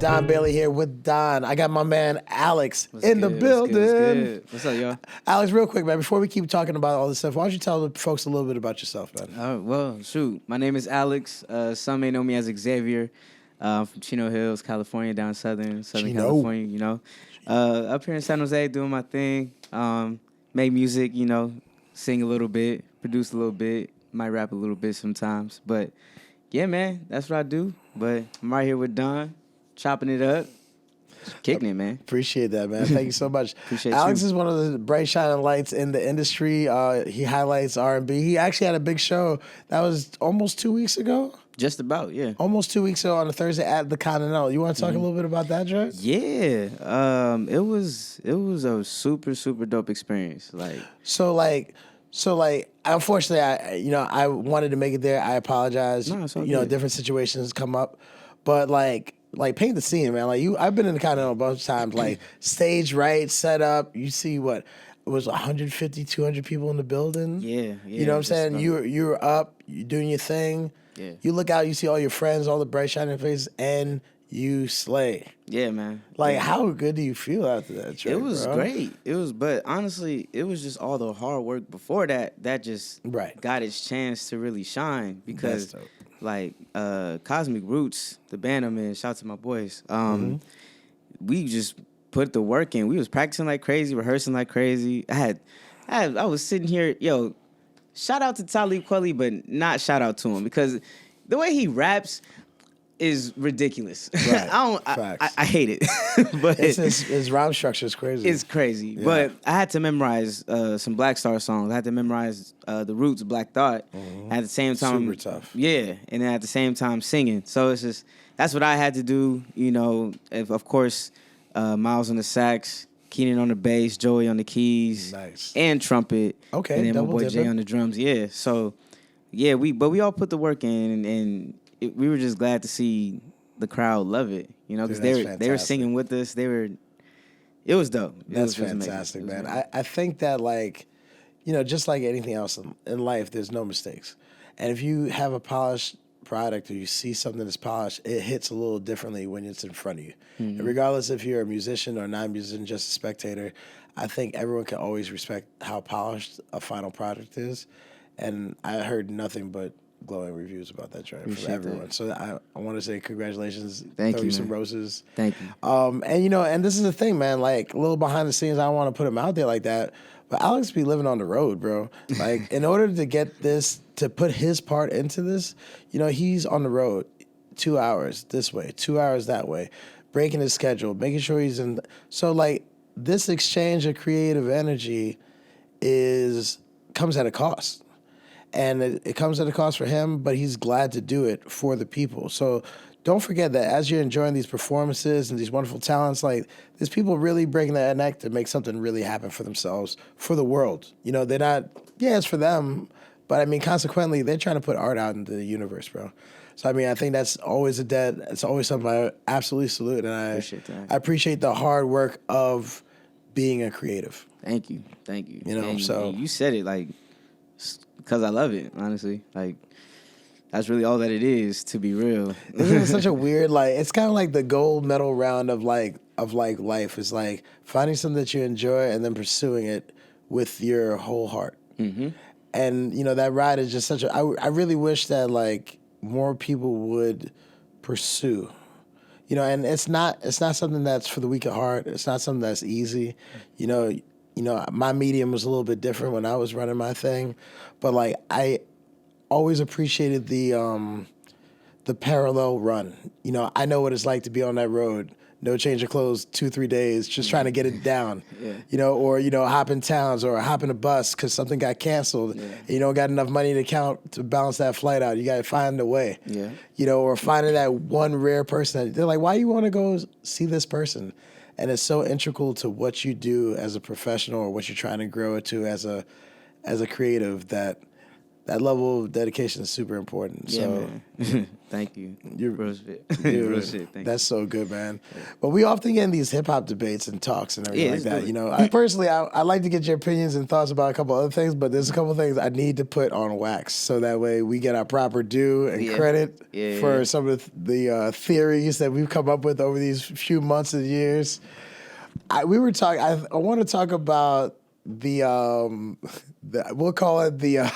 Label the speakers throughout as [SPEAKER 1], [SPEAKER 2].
[SPEAKER 1] Don Bailey here with Don. I got my man Alex in the
[SPEAKER 2] What's
[SPEAKER 1] building.
[SPEAKER 2] good? What's up, y'all?
[SPEAKER 1] Alex, real quick, man, before we keep talking about all this stuff, why don't you tell the folks a little bit about yourself, man?
[SPEAKER 2] Well, shoot. My name is Alex. Some may know me as Xavier. I'm from Chino Hills, California, down Southern California, you know. Up here in San Jose doing my thing. Make music, you know, sing a little bit, produce a little bit, might rap a little bit sometimes. But, yeah, man, that's what I do. But I'm right here with Don, chopping it up. Kicking it, man.
[SPEAKER 1] Appreciate that, man. Thank you so much.
[SPEAKER 2] Appreciate
[SPEAKER 1] Alex
[SPEAKER 2] you.
[SPEAKER 1] is one of the bright shining lights in the industry. He highlights R&B. He actually had a big show that was almost 2 weeks ago.
[SPEAKER 2] Just about, yeah.
[SPEAKER 1] Almost 2 weeks ago on a Thursday at the Continental. You want to talk a little bit about that, Joe?
[SPEAKER 2] Yeah. It was a super dope experience.
[SPEAKER 1] Unfortunately, I wanted to make it there. I apologize.
[SPEAKER 2] No, it's all good.
[SPEAKER 1] Different situations come up, but like paint the scene, man. I've been in the Continental a bunch of times. Like stage right, set up. You see what it was 150, 200 people in the building.
[SPEAKER 2] Yeah.
[SPEAKER 1] You know what I'm saying? You're up, you're doing your thing.
[SPEAKER 2] Yeah.
[SPEAKER 1] You look out, you see all your friends, all the bright shining faces, and you slay.
[SPEAKER 2] Yeah, man.
[SPEAKER 1] How good do you feel after that trip?
[SPEAKER 2] It was
[SPEAKER 1] bro?
[SPEAKER 2] great. But honestly, it was just all the hard work before that just got its chance to really shine because Cosmic Roots, the band I'm in, shout out to my boys. We just put the work in. We was practicing like crazy, rehearsing like crazy. I was sitting here, shout out to Talib Kweli, but not shout out to him because the way he raps is ridiculous.
[SPEAKER 1] Right.
[SPEAKER 2] I hate it. But
[SPEAKER 1] his rhyme structure is crazy.
[SPEAKER 2] It's crazy. Yeah. But I had to memorize some Black Star songs. I had to memorize the Roots, Black Thought. At the same time,
[SPEAKER 1] super tough.
[SPEAKER 2] Yeah, and then at the same time singing. So it's just that's what I had to do. Of course, Miles on the sax, Keenan on the bass, Joey on the keys,
[SPEAKER 1] nice,
[SPEAKER 2] and trumpet.
[SPEAKER 1] Okay,
[SPEAKER 2] and then my boy Jay on the drums. Yeah. So yeah, we all put the work in and we were just glad to see the crowd love it, because they were singing with us. It was dope.
[SPEAKER 1] That's fantastic, man. I think that just like anything else in life, there's no mistakes. And if you have a polished product or you see something that's polished, it hits a little differently when it's in front of you. And regardless if you're a musician or non-musician, just a spectator, I think everyone can always respect how polished a final product is. And I heard nothing but glowing reviews about that track from everyone. That. So I want to say congratulations.
[SPEAKER 2] Thank you,
[SPEAKER 1] some roses.
[SPEAKER 2] Thank you.
[SPEAKER 1] And this is the thing, man, a little behind the scenes, I don't want to put him out there like that, but Alex be living on the road, bro. In order to get this, to put his part into this, he's on the road 2 hours this way, 2 hours that way, breaking his schedule, making sure he's in. So this exchange of creative energy comes at a cost. And it comes at a cost for him, but he's glad to do it for the people. So don't forget that as you're enjoying these performances and these wonderful talents, there's people really breaking their neck to make something really happen for themselves, for the world. They're not, it's for them, but consequently, they're trying to put art out into the universe, bro. So, I think that's always it's always something I absolutely salute. And I appreciate the hard work of being a creative.
[SPEAKER 2] Thank you. And you said it, because I love it, honestly. That's really all that it is, to be real.
[SPEAKER 1] Isn't it such a weird, it's kind of like the gold medal round of life. It's finding something that you enjoy and then pursuing it with your whole heart. Mm-hmm. And, that ride is just I really wish that, more people would pursue. And it's not something that's for the weak at heart. It's not something that's easy. My medium was a little bit different when I was running my thing, but I always appreciated the parallel run. I know what it's like to be on that road, no change of clothes, 2-3 days, just trying to get it down. Or hop in towns or hop in a bus because something got canceled. Yeah. And you don't got enough money to balance that flight out. You got to find a way. Yeah. Or finding that one rare person. They're like, why you want to go see this person? And it's so integral to what you do as a professional or what you're trying to grow it to as a creative that that level of dedication is super important.
[SPEAKER 2] Yeah,
[SPEAKER 1] so,
[SPEAKER 2] man. Thank you.
[SPEAKER 1] You're
[SPEAKER 2] real shit.
[SPEAKER 1] Real shit. That's so good, man. But we often get in these hip hop debates and talks and everything like that. You know, I personally, I like to get your opinions and thoughts about a couple other things, but there's a couple things I need to put on wax so that way we get our proper due and credit for some of the theories that we've come up with over these few months and years. I want to talk about we'll call it the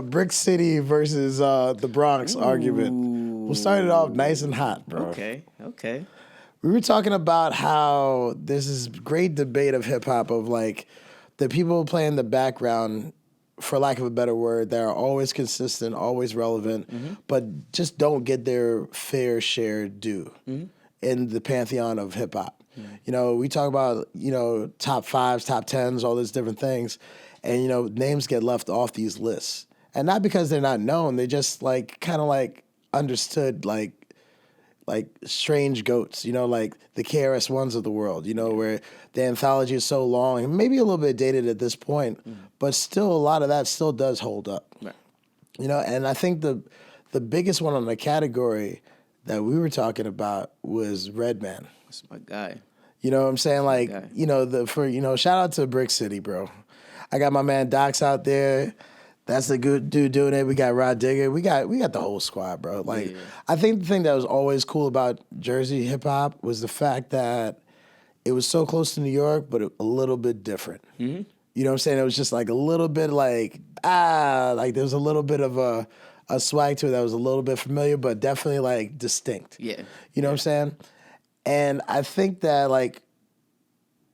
[SPEAKER 1] Brick City versus the Bronx argument. We'll start it off nice and hot, bro.
[SPEAKER 2] Okay.
[SPEAKER 1] We were talking about how there's this great debate of hip hop of like the people playing the background, for lack of a better word, that are always consistent, always relevant, but just don't get their fair share due in the pantheon of hip hop. You know, we talk about, you know, top fives, top tens, all these different things. And, you know, names get left off these lists. And not because they're not known, they just like kind of like understood like strange goats, you know, like the KRS-Ones of the world, you know, where the anthology is so long and maybe a little bit dated at this point, but still a lot of that still does hold up. Right. You know, and I think the biggest one on the category that we were talking about was Redman.
[SPEAKER 2] That's my guy.
[SPEAKER 1] You know what I'm saying? Like, you know, shout out to Brick City, bro. I got my man Docs out there. That's a good dude doing it. We got Rod Digger. We got the whole squad, bro. Like, I think the thing that was always cool about Jersey hip hop was the fact that it was so close to New York, but a little bit different. You know what I'm saying? It was just like a little bit like there was a little bit of a swag to it that was a little bit familiar, but definitely like distinct. Yeah. You know what I'm saying? And I think that, like,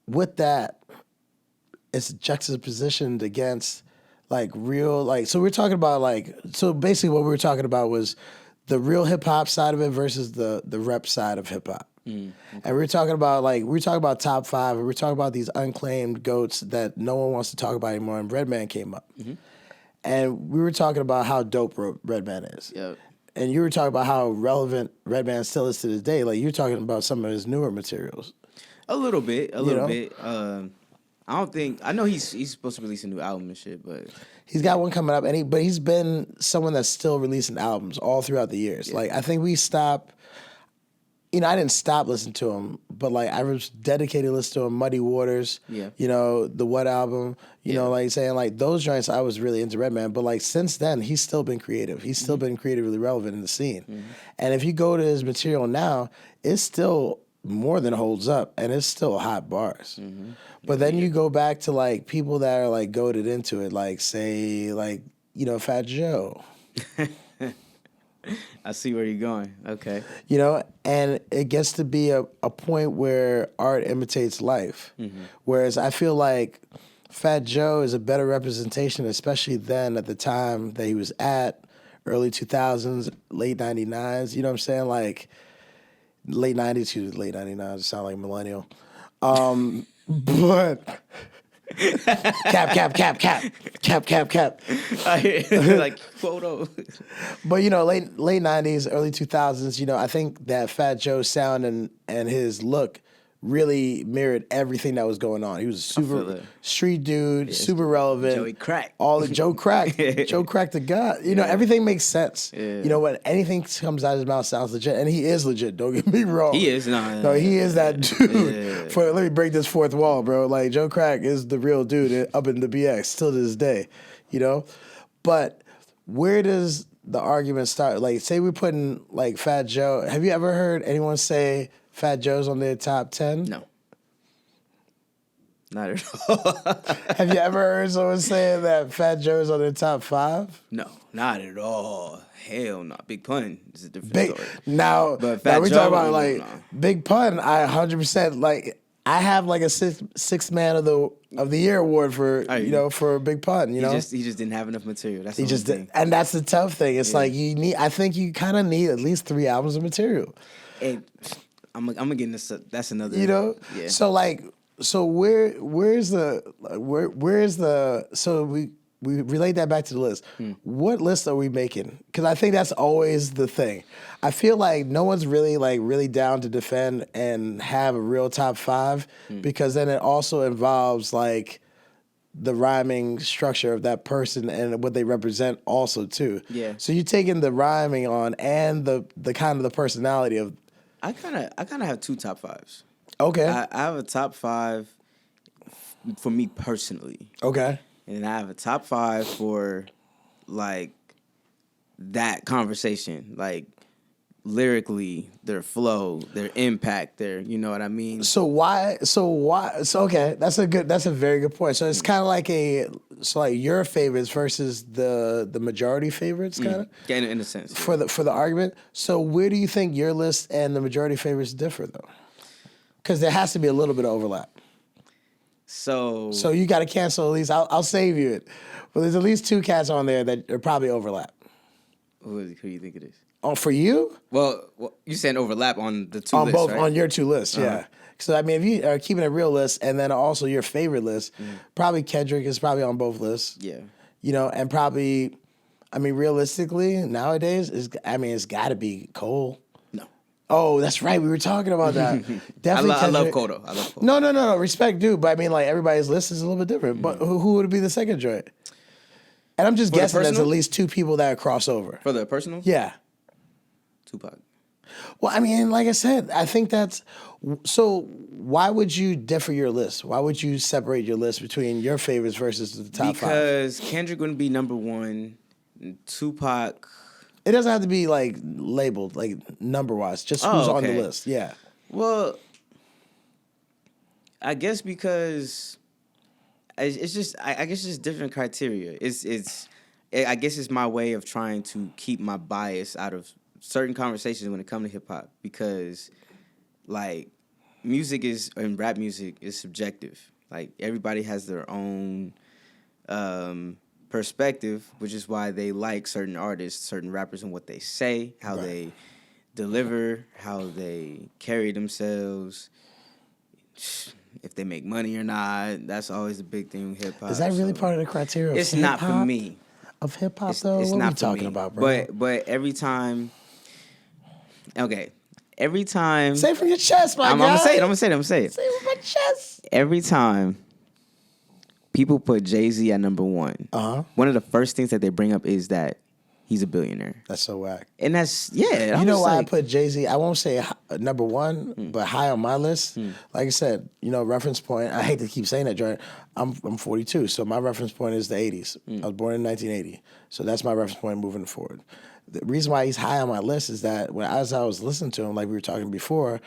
[SPEAKER 1] with that, it's juxtapositioned against, like, real, like, so we're talking about, like, so basically what we were talking about was the real hip-hop side of it versus the rep side of hip-hop. Okay. And we're talking about, like, top five, and we're talking about these unclaimed goats that no one wants to talk about anymore, and Redman came up. And we were talking about how dope Redman is. Yep. And you were talking about how relevant Redman still is to this day. Like, you're talking about some of his newer materials.
[SPEAKER 2] A little bit. I know he's supposed to release a new album and shit, but
[SPEAKER 1] he's got one coming up, but he's been someone that's still releasing albums all throughout the years. Yeah. Like, I think we stopped. You know, I didn't stop listening to him, but like I was dedicated to listening to him. Muddy Waters, you know, the What album, you know, like saying like those joints. I was really into Redman, but like since then, he's still been creative. He's still been creatively relevant in the scene. And if you go to his material now, it's still more than holds up, and it's still hot bars. But then you go back to like people that are like goated into it, like say like you know Fat Joe.
[SPEAKER 2] I see where you're going. Okay.
[SPEAKER 1] You know, and it gets to be a point where art imitates life. Whereas I feel like Fat Joe is a better representation, especially then at the time that he was at, early 2000s, late 99s. You know what I'm saying? Like, late 90s to late 99s. Sound like millennial. But... cap.
[SPEAKER 2] Like photo.
[SPEAKER 1] But you know, late 90s, early 2000s, you know, I think that Fat Joe's sound and his look really mirrored everything that was going on. He was a super street dude, super relevant.
[SPEAKER 2] Joey Crack.
[SPEAKER 1] All the Joe Crack. Joe Crack the God. You know, everything makes sense. You know, when anything comes out of his mouth sounds legit. And he is legit, don't get me wrong.
[SPEAKER 2] He is.
[SPEAKER 1] No, he is that dude. Let me break this fourth wall, bro. Like, Joe Crack is the real dude up in the BX, still to this day. You know? But where does the argument start? Like, say we're putting, like, Fat Joe. Have you ever heard anyone say Fat Joe's on their top 10?
[SPEAKER 2] No. Not at all.
[SPEAKER 1] Have you ever heard someone saying that Fat Joe's on their top 5?
[SPEAKER 2] No, not at all. Hell no. Big Pun is a different story.
[SPEAKER 1] Now we talking about, like, Big Pun, I 100%, like, I have, like, a sixth man of the year award for, you know, for Big Pun, you know?
[SPEAKER 2] He just didn't have enough material. That's the thing.
[SPEAKER 1] And that's the tough thing. It's like, I think you kind of need at least 3 albums of material.
[SPEAKER 2] And I'm gonna get into that's another.
[SPEAKER 1] You know, so like, where's the so we relate that back to the list. What list are we making? Because I think that's always the thing. I feel like no one's really down to defend and have a real top 5 because then it also involves like the rhyming structure of that person and what they represent also too.
[SPEAKER 2] Yeah.
[SPEAKER 1] So you're taking the rhyming on and the kind of the personality of.
[SPEAKER 2] I kind of have 2 top 5s.
[SPEAKER 1] Okay.
[SPEAKER 2] I have a top 5 for me personally.
[SPEAKER 1] Okay.
[SPEAKER 2] And I have a top 5 for like that conversation, like lyrically, their flow, their impact, you know what I mean?
[SPEAKER 1] So okay, that's a very good point. So it's kind of like like your favorites versus the majority favorites kind of.
[SPEAKER 2] Yeah, in a sense.
[SPEAKER 1] Yeah. For the argument. So where do you think your list and the majority favorites differ though? Cuz there has to be a little bit of overlap. So you got to cancel at least. I'll save you it. But there's at least 2 cats on there that are probably overlap.
[SPEAKER 2] Who do you think it is?
[SPEAKER 1] Oh, for you?
[SPEAKER 2] Well, you saying overlap on the 2
[SPEAKER 1] on
[SPEAKER 2] lists,
[SPEAKER 1] both
[SPEAKER 2] right?
[SPEAKER 1] on your 2 lists, yeah. So I mean, if you are keeping a real list and then also your favorite list, probably Kendrick is probably on both lists.
[SPEAKER 2] Yeah.
[SPEAKER 1] You know, and probably, I mean, realistically nowadays it's got to be Cole.
[SPEAKER 2] No.
[SPEAKER 1] Oh, that's right. We were talking about that. Definitely.
[SPEAKER 2] I love Cole though. I love Cole.
[SPEAKER 1] No. Respect, dude. But I mean, like everybody's list is a little bit different. But who would be the second joint? And I'm just guessing there's at least 2 people that are crossover.
[SPEAKER 2] For the personal?
[SPEAKER 1] Yeah.
[SPEAKER 2] Tupac.
[SPEAKER 1] Well, I mean, like I said, I think that's so. Why would you differ your list? Why would you separate your list between your favorites versus the top 5?
[SPEAKER 2] Because Kendrick wouldn't be number 1. Tupac.
[SPEAKER 1] It doesn't have to be like labeled like number wise. Just who's on the list. Yeah.
[SPEAKER 2] Well, I guess because it's just I guess it's just different criteria. I guess it's my way of trying to keep my bias out of certain conversations when it comes to hip hop, because like music and rap music is subjective. Like everybody has their own perspective, which is why they like certain artists, certain rappers, and what they say, how they deliver, how they carry themselves, if they make money or not. That's always a big thing with hip hop.
[SPEAKER 1] Is that really part of the criteria of
[SPEAKER 2] it's
[SPEAKER 1] hip-hop?
[SPEAKER 2] not for me.
[SPEAKER 1] Of hip hop though?
[SPEAKER 2] It's
[SPEAKER 1] what
[SPEAKER 2] not
[SPEAKER 1] are you talking
[SPEAKER 2] me.
[SPEAKER 1] about, bro?
[SPEAKER 2] But every time, every time.
[SPEAKER 1] Say it from your chest, my guy.
[SPEAKER 2] I'm gonna say it.
[SPEAKER 1] Say it with my chest.
[SPEAKER 2] Every time people put Jay-Z at number 1, one of the first things that they bring up is that he's a billionaire.
[SPEAKER 1] That's so whack.
[SPEAKER 2] And that's, yeah.
[SPEAKER 1] You know why I put Jay-Z, I won't say number 1, but high on my list. Like I said, you know, reference point, I hate to keep saying that, Jordan. I'm 42, so my reference point is the 80s. I was born in 1980. So that's my reference point moving forward. The reason why he's high on my list is that as I was listening to him, like we were talking before,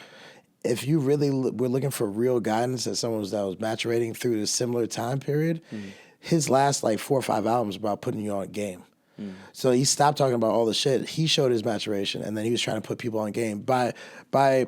[SPEAKER 1] if you really were looking for real guidance as someone that was maturating through the similar time period, his last like 4 or 5 albums about putting you on game. So he stopped talking about all the shit. He showed his maturation, and then he was trying to put people on game. Buy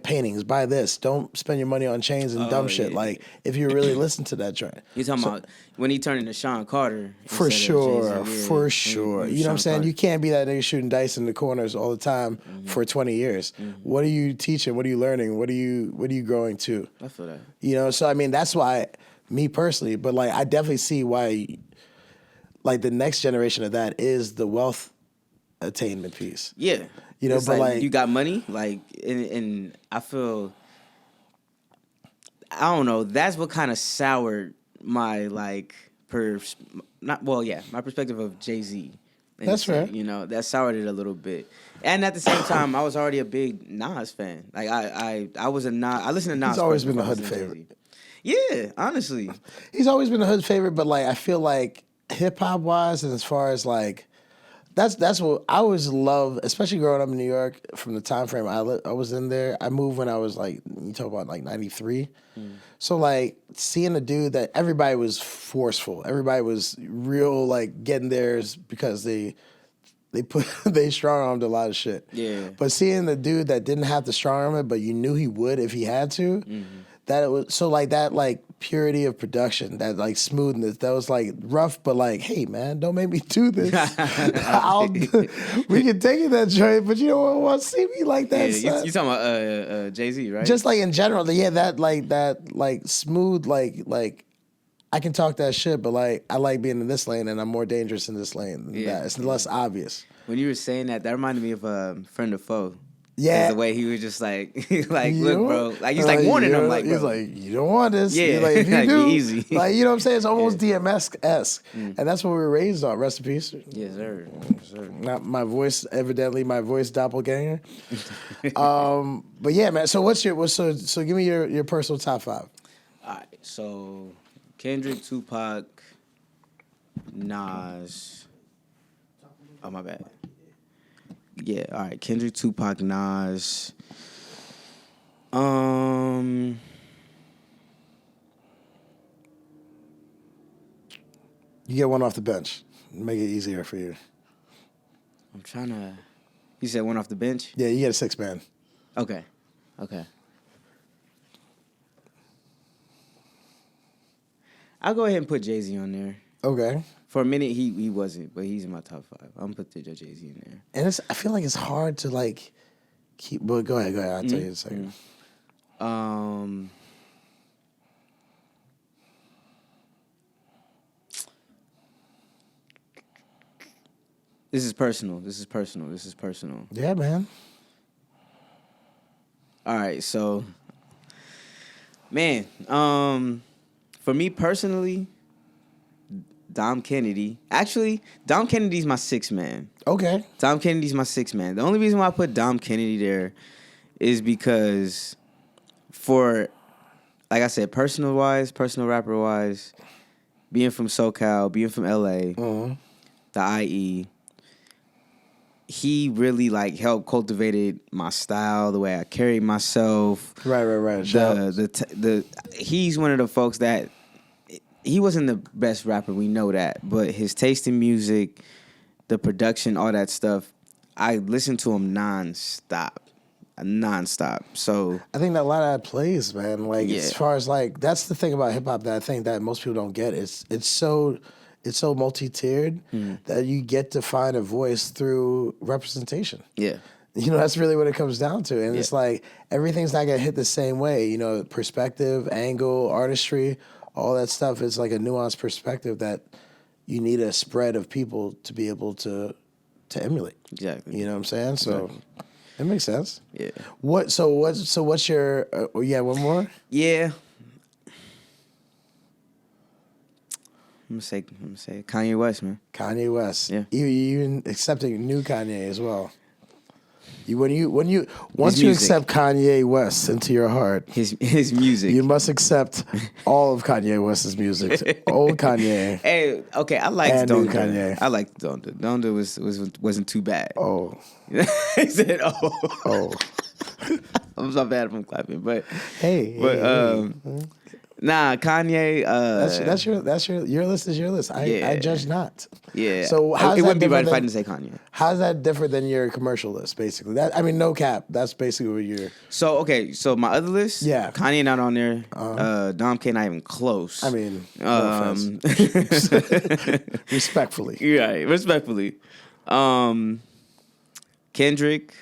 [SPEAKER 1] paintings, buy this. Don't spend your money on chains and dumb shit. Like, if you really listen to that joint.
[SPEAKER 2] You're talking about when he turned into Sean Carter.
[SPEAKER 1] For sure. You know what I'm saying? Carter. You can't be that nigga shooting dice in the corners all the time for 20 years. What are you teaching? What are you learning? What are you growing to?
[SPEAKER 2] I feel that.
[SPEAKER 1] You know, so I mean, that's why, me personally, but like, I definitely see why, like, the next generation of that is the wealth attainment piece.
[SPEAKER 2] Yeah.
[SPEAKER 1] You know,
[SPEAKER 2] it's
[SPEAKER 1] but like,
[SPEAKER 2] you got money, like, and I feel, I don't know, that's what kind of soured my, like, my perspective of Jay-Z.
[SPEAKER 1] That's right.
[SPEAKER 2] You know, that soured it a little bit. And at the same time, I was already a big Nas fan. Like, I was a Nas, I listened to Nas.
[SPEAKER 1] He's always been a hood favorite.
[SPEAKER 2] Yeah, honestly.
[SPEAKER 1] He's always been a hood favorite, but like, I feel like hip-hop wise, and as far as like, that's what I always love, especially growing up in New York from the time frame I was in there. I moved when I was like, you talk about like 93. So like, seeing a dude that everybody was forceful, everybody was real, like getting theirs because they strong-armed a lot of shit.
[SPEAKER 2] Yeah.
[SPEAKER 1] But seeing the dude that didn't have to strong-arm it, but you knew he would if he had to, that it was so like that, like purity of production, that like smoothness, that was like rough, but like, hey man, don't make me do this. We can take it that joint, but you don't want to see me like that.
[SPEAKER 2] Yeah, you talking about Jay-Z, right?
[SPEAKER 1] Just like in general, yeah, that smooth, like I can talk that shit, but like I like being in this lane, and I'm more dangerous in this lane than that. It's less obvious.
[SPEAKER 2] When you were saying that reminded me of Friend or Foe. Yeah, the way he was just like, look, bro, like he's like warning him, like, bro.
[SPEAKER 1] He's like, you don't want this.
[SPEAKER 2] Yeah,
[SPEAKER 1] like if you
[SPEAKER 2] like,
[SPEAKER 1] do,
[SPEAKER 2] be easy.
[SPEAKER 1] like you know what I'm saying, it's almost DMS-esque, and that's what we were raised on. Rest in peace.
[SPEAKER 2] Yes, sir. Yes, sir.
[SPEAKER 1] Not my voice, evidently my voice doppelganger. But yeah, man. So so give me your personal top 5.
[SPEAKER 2] All right, so Kendrick, Tupac, Nas. Oh, my bad. Yeah, all right. Kendrick, Tupac, Nas.
[SPEAKER 1] You get one off the bench. Make it easier for you.
[SPEAKER 2] I'm trying to. You said one off the bench?
[SPEAKER 1] Yeah, you get a 6-man.
[SPEAKER 2] Okay. I'll go ahead and put Jay-Z on there.
[SPEAKER 1] Okay.
[SPEAKER 2] For a minute, he wasn't, but he's in my top 5. I'm gonna put Jay-Z in there.
[SPEAKER 1] And I feel like it's hard to like keep. But go ahead. I'll tell you in a second.
[SPEAKER 2] This is personal.
[SPEAKER 1] Yeah, man.
[SPEAKER 2] All right, so, man, for me personally, Dom Kennedy. Actually, Dom Kennedy's my 6th man. Okay. Dom Kennedy's my 6th man. The only reason why I put Dom Kennedy there is because for, like I said, personal rapper-wise, being from SoCal, being from LA, the IE, he really like helped cultivated my style, the way I carry myself.
[SPEAKER 1] Right.
[SPEAKER 2] He's one of the folks that he wasn't the best rapper, we know that, but his taste in music, the production, all that stuff, I listened to him nonstop. So
[SPEAKER 1] I think that a lot of that plays, man. Like as far as like that's the thing about hip hop that I think that most people don't get. It's so multi-tiered that you get to find a voice through representation. Yeah. You know, that's really what it comes down to. And it's like everything's not going to hit the same way. You know, perspective, angle, artistry, all that stuff is like a nuanced perspective that you need a spread of people to be able to emulate. Exactly. You know what I'm saying? So it makes sense. Yeah. What's your one more? Yeah.
[SPEAKER 2] I'm gonna say Kanye West, man.
[SPEAKER 1] Kanye West. Yeah. You accepting new Kanye as well. Once you accept Kanye West into your heart,
[SPEAKER 2] his music,
[SPEAKER 1] you must accept all of Kanye West's music. Old Kanye.
[SPEAKER 2] Hey, okay, I like Donda. I like Donda. Donda wasn't too bad. Oh. He said, oh. I'm so bad if I'm clapping, but nah, Kanye.
[SPEAKER 1] That's your list is your list. I judge not.
[SPEAKER 2] Yeah. So it wouldn't be right if I didn't say Kanye.
[SPEAKER 1] How's that different than your commercial list? Basically, no cap. That's basically what you're.
[SPEAKER 2] So okay, so my other list. Yeah. Kanye not on there. Dom K not even close.
[SPEAKER 1] I mean, respectfully.
[SPEAKER 2] Right, respectfully. Kendrick,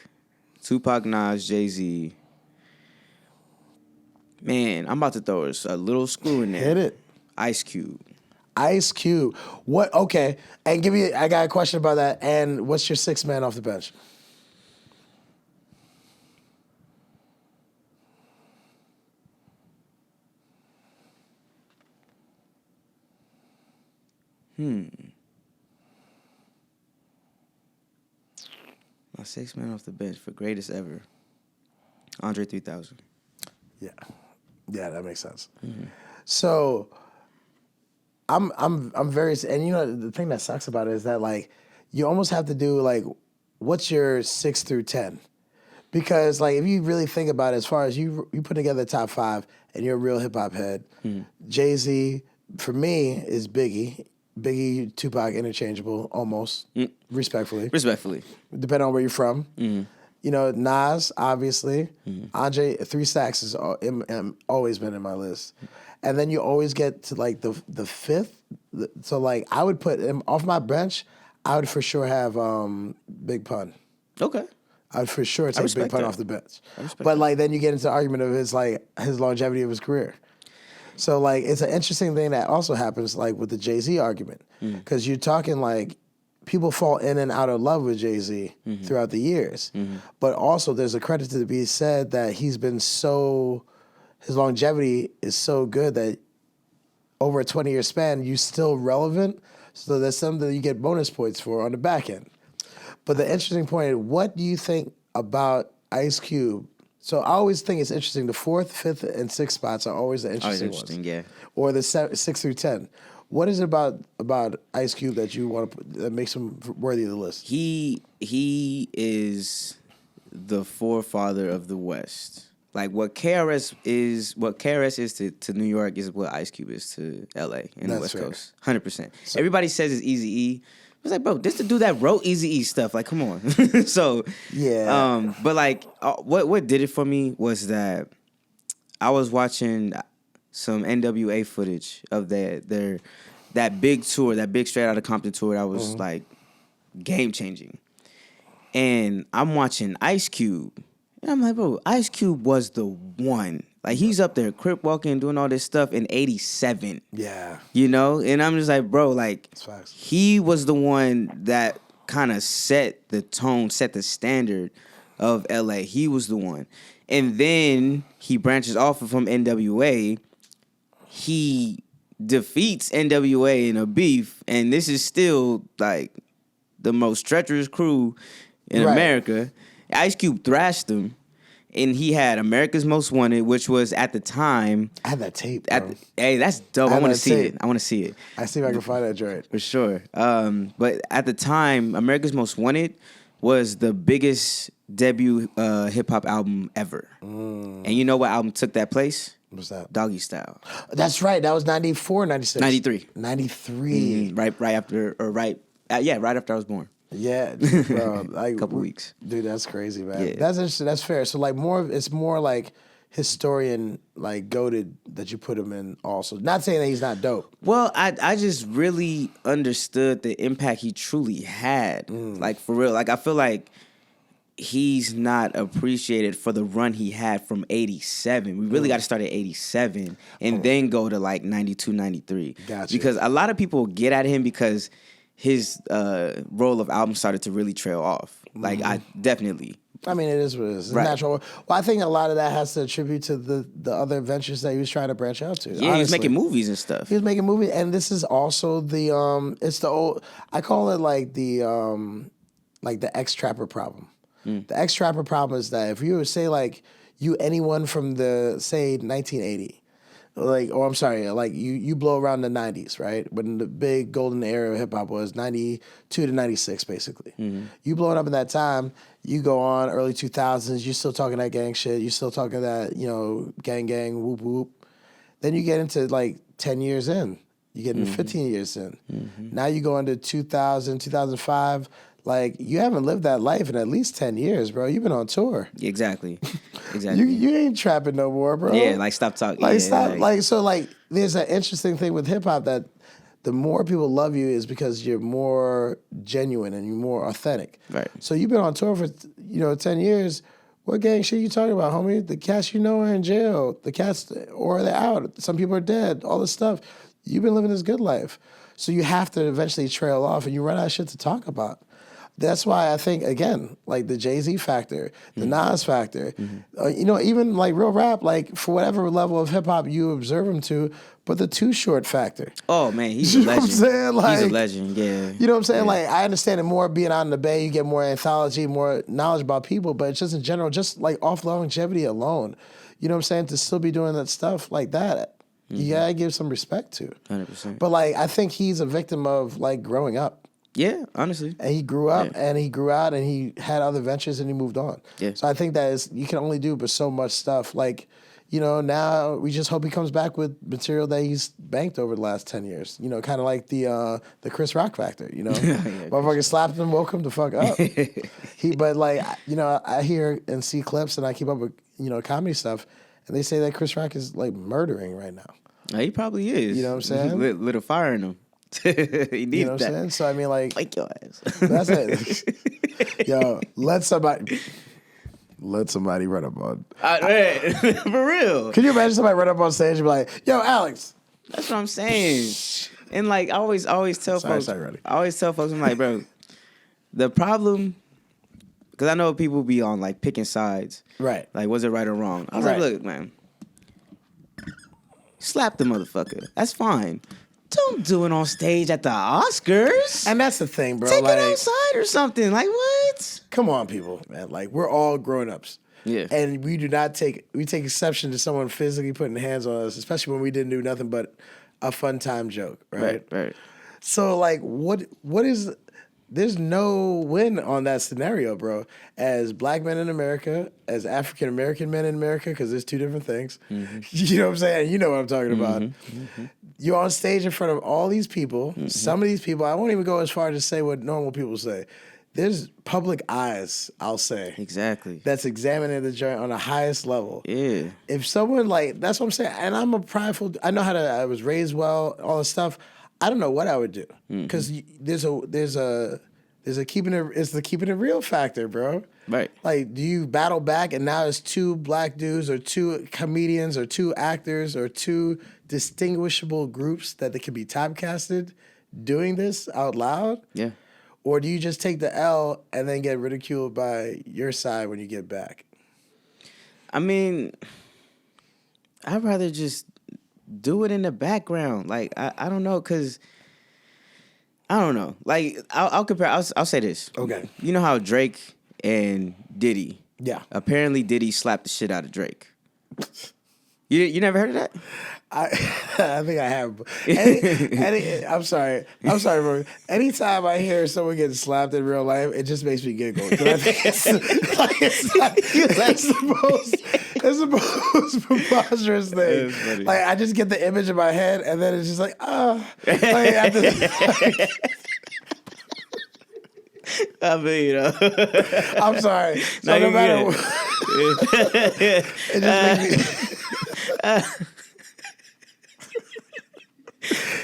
[SPEAKER 2] Tupac, Nas, Jay-Z. Man, I'm about to throw a little screw in there.
[SPEAKER 1] Hit it.
[SPEAKER 2] Ice Cube.
[SPEAKER 1] Ice Cube. What? Okay. And I got a question about that. And what's your 6th man off the bench?
[SPEAKER 2] My 6th man off the bench for greatest ever. Andre 3000.
[SPEAKER 1] Yeah. Yeah, that makes sense. Mm-hmm. So I'm very, and you know the thing that sucks about it is that like you almost have to do like what's your 6 through 10, because like if you really think about it, as far as you put together the top 5 and you're a real hip hop head, Jay-Z for me is Biggie, Tupac interchangeable almost, respectfully, depending on where you're from. You know, Nas, obviously. Andre, 3 Stacks has always been in my list. And then you always get to, like, the 5th. So, like, I would put him off my bench. I would for sure have Big Pun. Okay. I would for sure take Big Pun off the bench. But, like, then you get into the argument of his longevity of his career. So, like, it's an interesting thing that also happens, like, with the Jay-Z argument. Because you're talking, like, people fall in and out of love with Jay-Z throughout the years. But also there's a credit to be said that his longevity is so good that over a 20-year span, you're still relevant. So there's something that you get bonus points for on the back end. But the interesting point, what do you think about Ice Cube? So I always think it's interesting. The 4th, 5th, and 6th spots are always the interesting ones.
[SPEAKER 2] Yeah.
[SPEAKER 1] Or the 6 through 10. What is it about Ice Cube that you want to that makes him worthy of the list?
[SPEAKER 2] He is the forefather of the West. Like what KRS is to New York is what Ice Cube is to LA and the West Coast. 100%. Everybody says it's Eazy-E. I was like, bro, this the dude that wrote Eazy-E stuff. Like, come on. So
[SPEAKER 1] yeah.
[SPEAKER 2] But like, what did it for me was that I was watching some NWA footage of that big tour, that big Straight Outta Compton tour that was like game changing. And I'm watching Ice Cube. And I'm like, bro, Ice Cube was the one. Like, he's up there crip walking, doing all this stuff in 87.
[SPEAKER 1] Yeah.
[SPEAKER 2] You know? And I'm just like, bro, like, he was the one that kind of set the tone, set the standard of LA. He was the one. And then he branches off from NWA. He defeats NWA in a beef. And this is still, like, the most treacherous crew in America. Ice Cube thrashed him, and he had America's Most Wanted, which was at the time.
[SPEAKER 1] I had that tape. Bro.
[SPEAKER 2] Hey, that's dope. I want to see it. I want to see it.
[SPEAKER 1] I see if I can find that joint
[SPEAKER 2] for sure. But at the time, America's Most Wanted was the biggest debut hip hop album ever. And you know what album took that place?
[SPEAKER 1] What's that?
[SPEAKER 2] Doggy Style.
[SPEAKER 1] That's right. That was 94, 96?
[SPEAKER 2] 93.
[SPEAKER 1] 93.
[SPEAKER 2] Right after I was born.
[SPEAKER 1] Yeah, bro. Like,
[SPEAKER 2] couple weeks.
[SPEAKER 1] Dude, that's crazy, man.
[SPEAKER 2] Yeah.
[SPEAKER 1] That's interesting. That's fair. So like it's more like historian, like goated that you put him in also. Not saying that he's not dope.
[SPEAKER 2] Well, I just really understood the impact he truly had. Like for real. Like I feel like he's not appreciated for the run he had from 87. We really got to start at 87 and then go to like 92, 93.
[SPEAKER 1] Gotcha.
[SPEAKER 2] Because a lot of people get at him because his role of album started to really trail off. Like, I mean, it is what it is. It's natural. Well, I think a lot of that has to attribute to the other ventures that he was trying to branch out to. Yeah, honestly. He was making movies and stuff.
[SPEAKER 1] He was making movies, and this is also it's the old, I call it like the ex-trapper problem. The ex-trapper problem is that if you would say like anyone from say 1980, like, or I'm sorry, like you blow around the 90s, right? When the big golden era of hip hop was 92 to 96, basically. You blowing up in that time, you go on early 2000s, you're still talking that gang shit, you're still talking that, gang, whoop, whoop. Then you get into like 10 years in, you get into 15 years in. Now you go into 2000, 2005, like, you haven't lived that life in at least 10 years, bro. You've been on tour.
[SPEAKER 2] Exactly.
[SPEAKER 1] You ain't trapping no more, bro.
[SPEAKER 2] Yeah, like, stop talking.
[SPEAKER 1] Like, stop. Like, so, like, there's an interesting thing with hip-hop that the more people love you is because you're more genuine and you're more authentic.
[SPEAKER 2] Right.
[SPEAKER 1] So you've been on tour for, 10 years. What gang shit you talking about, homie? The cats are in jail. The cats, or they're out. Some people are dead. All this stuff. You've been living this good life. So you have to eventually trail off and you run out of shit to talk about. That's why I think, again, like the Jay-Z factor, the Nas factor, even like real rap, like for whatever level of hip-hop you observe him to, but the Too Short factor.
[SPEAKER 2] Oh, man, he's a legend.
[SPEAKER 1] What I'm saying? Like,
[SPEAKER 2] he's a legend, yeah.
[SPEAKER 1] You know what I'm saying? Yeah. Like, I understand it more being out in the Bay, you get more anthology, more knowledge about people, but it's just in general, just like off longevity alone, you know what I'm saying? To still be doing that stuff like that, you gotta give some respect to.
[SPEAKER 2] 100%.
[SPEAKER 1] But like, I think he's a victim of like growing up.
[SPEAKER 2] Yeah, honestly.
[SPEAKER 1] And he grew up and he grew out and he had other ventures and he moved on.
[SPEAKER 2] Yeah.
[SPEAKER 1] So I think that you can only do but so much stuff. Like, now we just hope he comes back with material that he's banked over the last 10 years. Kind of like the Chris Rock factor, Motherfucker slapped him, woke him the fuck up. I hear and see clips and I keep up with, comedy stuff and they say that Chris Rock is like murdering right now.
[SPEAKER 2] He probably is.
[SPEAKER 1] You know what I'm saying?
[SPEAKER 2] He lit a fire in him. He needs
[SPEAKER 1] you know what
[SPEAKER 2] that.
[SPEAKER 1] I'm saying? So I mean, like,
[SPEAKER 2] wake your ass.
[SPEAKER 1] That's it. Yo, let somebody run up on.
[SPEAKER 2] For real.
[SPEAKER 1] Can you imagine somebody run up on stage and be like, "Yo, Alex"?
[SPEAKER 2] That's what I'm saying. And like, I always tell folks. I always tell folks, I'm like, bro, The problem, because I know people be on like picking sides.
[SPEAKER 1] Right.
[SPEAKER 2] Like, was it right or wrong? I was like, look, man. Slap the motherfucker. That's fine. Don't do it on stage at the Oscars.
[SPEAKER 1] And that's the thing, bro.
[SPEAKER 2] Take it outside or something. Like, what?
[SPEAKER 1] Come on, people, man. Like, we're all grown-ups.
[SPEAKER 2] Yeah.
[SPEAKER 1] And we take exception to someone physically putting hands on us, especially when we didn't do nothing but a fun time joke, right?
[SPEAKER 2] Right.
[SPEAKER 1] So, like, what is... There's no win on that scenario, bro. As black men in America, as African American men in America, because there's two different things. Mm-hmm. You know what I'm saying? You know what I'm talking about. Mm-hmm. You're on stage in front of all these people. Mm-hmm. Some of these people, I won't even go as far as to say what normal people say. There's public eyes, I'll say.
[SPEAKER 2] Exactly.
[SPEAKER 1] That's examining the joint on the highest level.
[SPEAKER 2] Yeah.
[SPEAKER 1] If someone like, that's what I'm saying. And I'm a prideful, I know I was raised well, all this stuff. I don't know what I would do because there's a keeping it real factor, bro.
[SPEAKER 2] Right.
[SPEAKER 1] Like, do you battle back and now it's two black dudes or two comedians or two actors or two distinguishable groups that they can be typecasted doing this out loud?
[SPEAKER 2] Yeah.
[SPEAKER 1] Or do you just take the L and then get ridiculed by your side when you get back?
[SPEAKER 2] I mean, I'd rather just do it in the background. Like, I don't know, because I don't know. Like, I'll compare. I'll say this.
[SPEAKER 1] Okay.
[SPEAKER 2] You know how Drake and Diddy?
[SPEAKER 1] Yeah.
[SPEAKER 2] Apparently, Diddy slapped the shit out of Drake. You never heard of that?
[SPEAKER 1] I think I have. I'm sorry, bro. Anytime I hear someone getting slapped in real life, it just makes me giggle. I think it's the most preposterous thing. Like, I just get the image in my head, and then it's just like, I
[SPEAKER 2] mean, you know.
[SPEAKER 1] I'm sorry. So no matter what, it just makes me.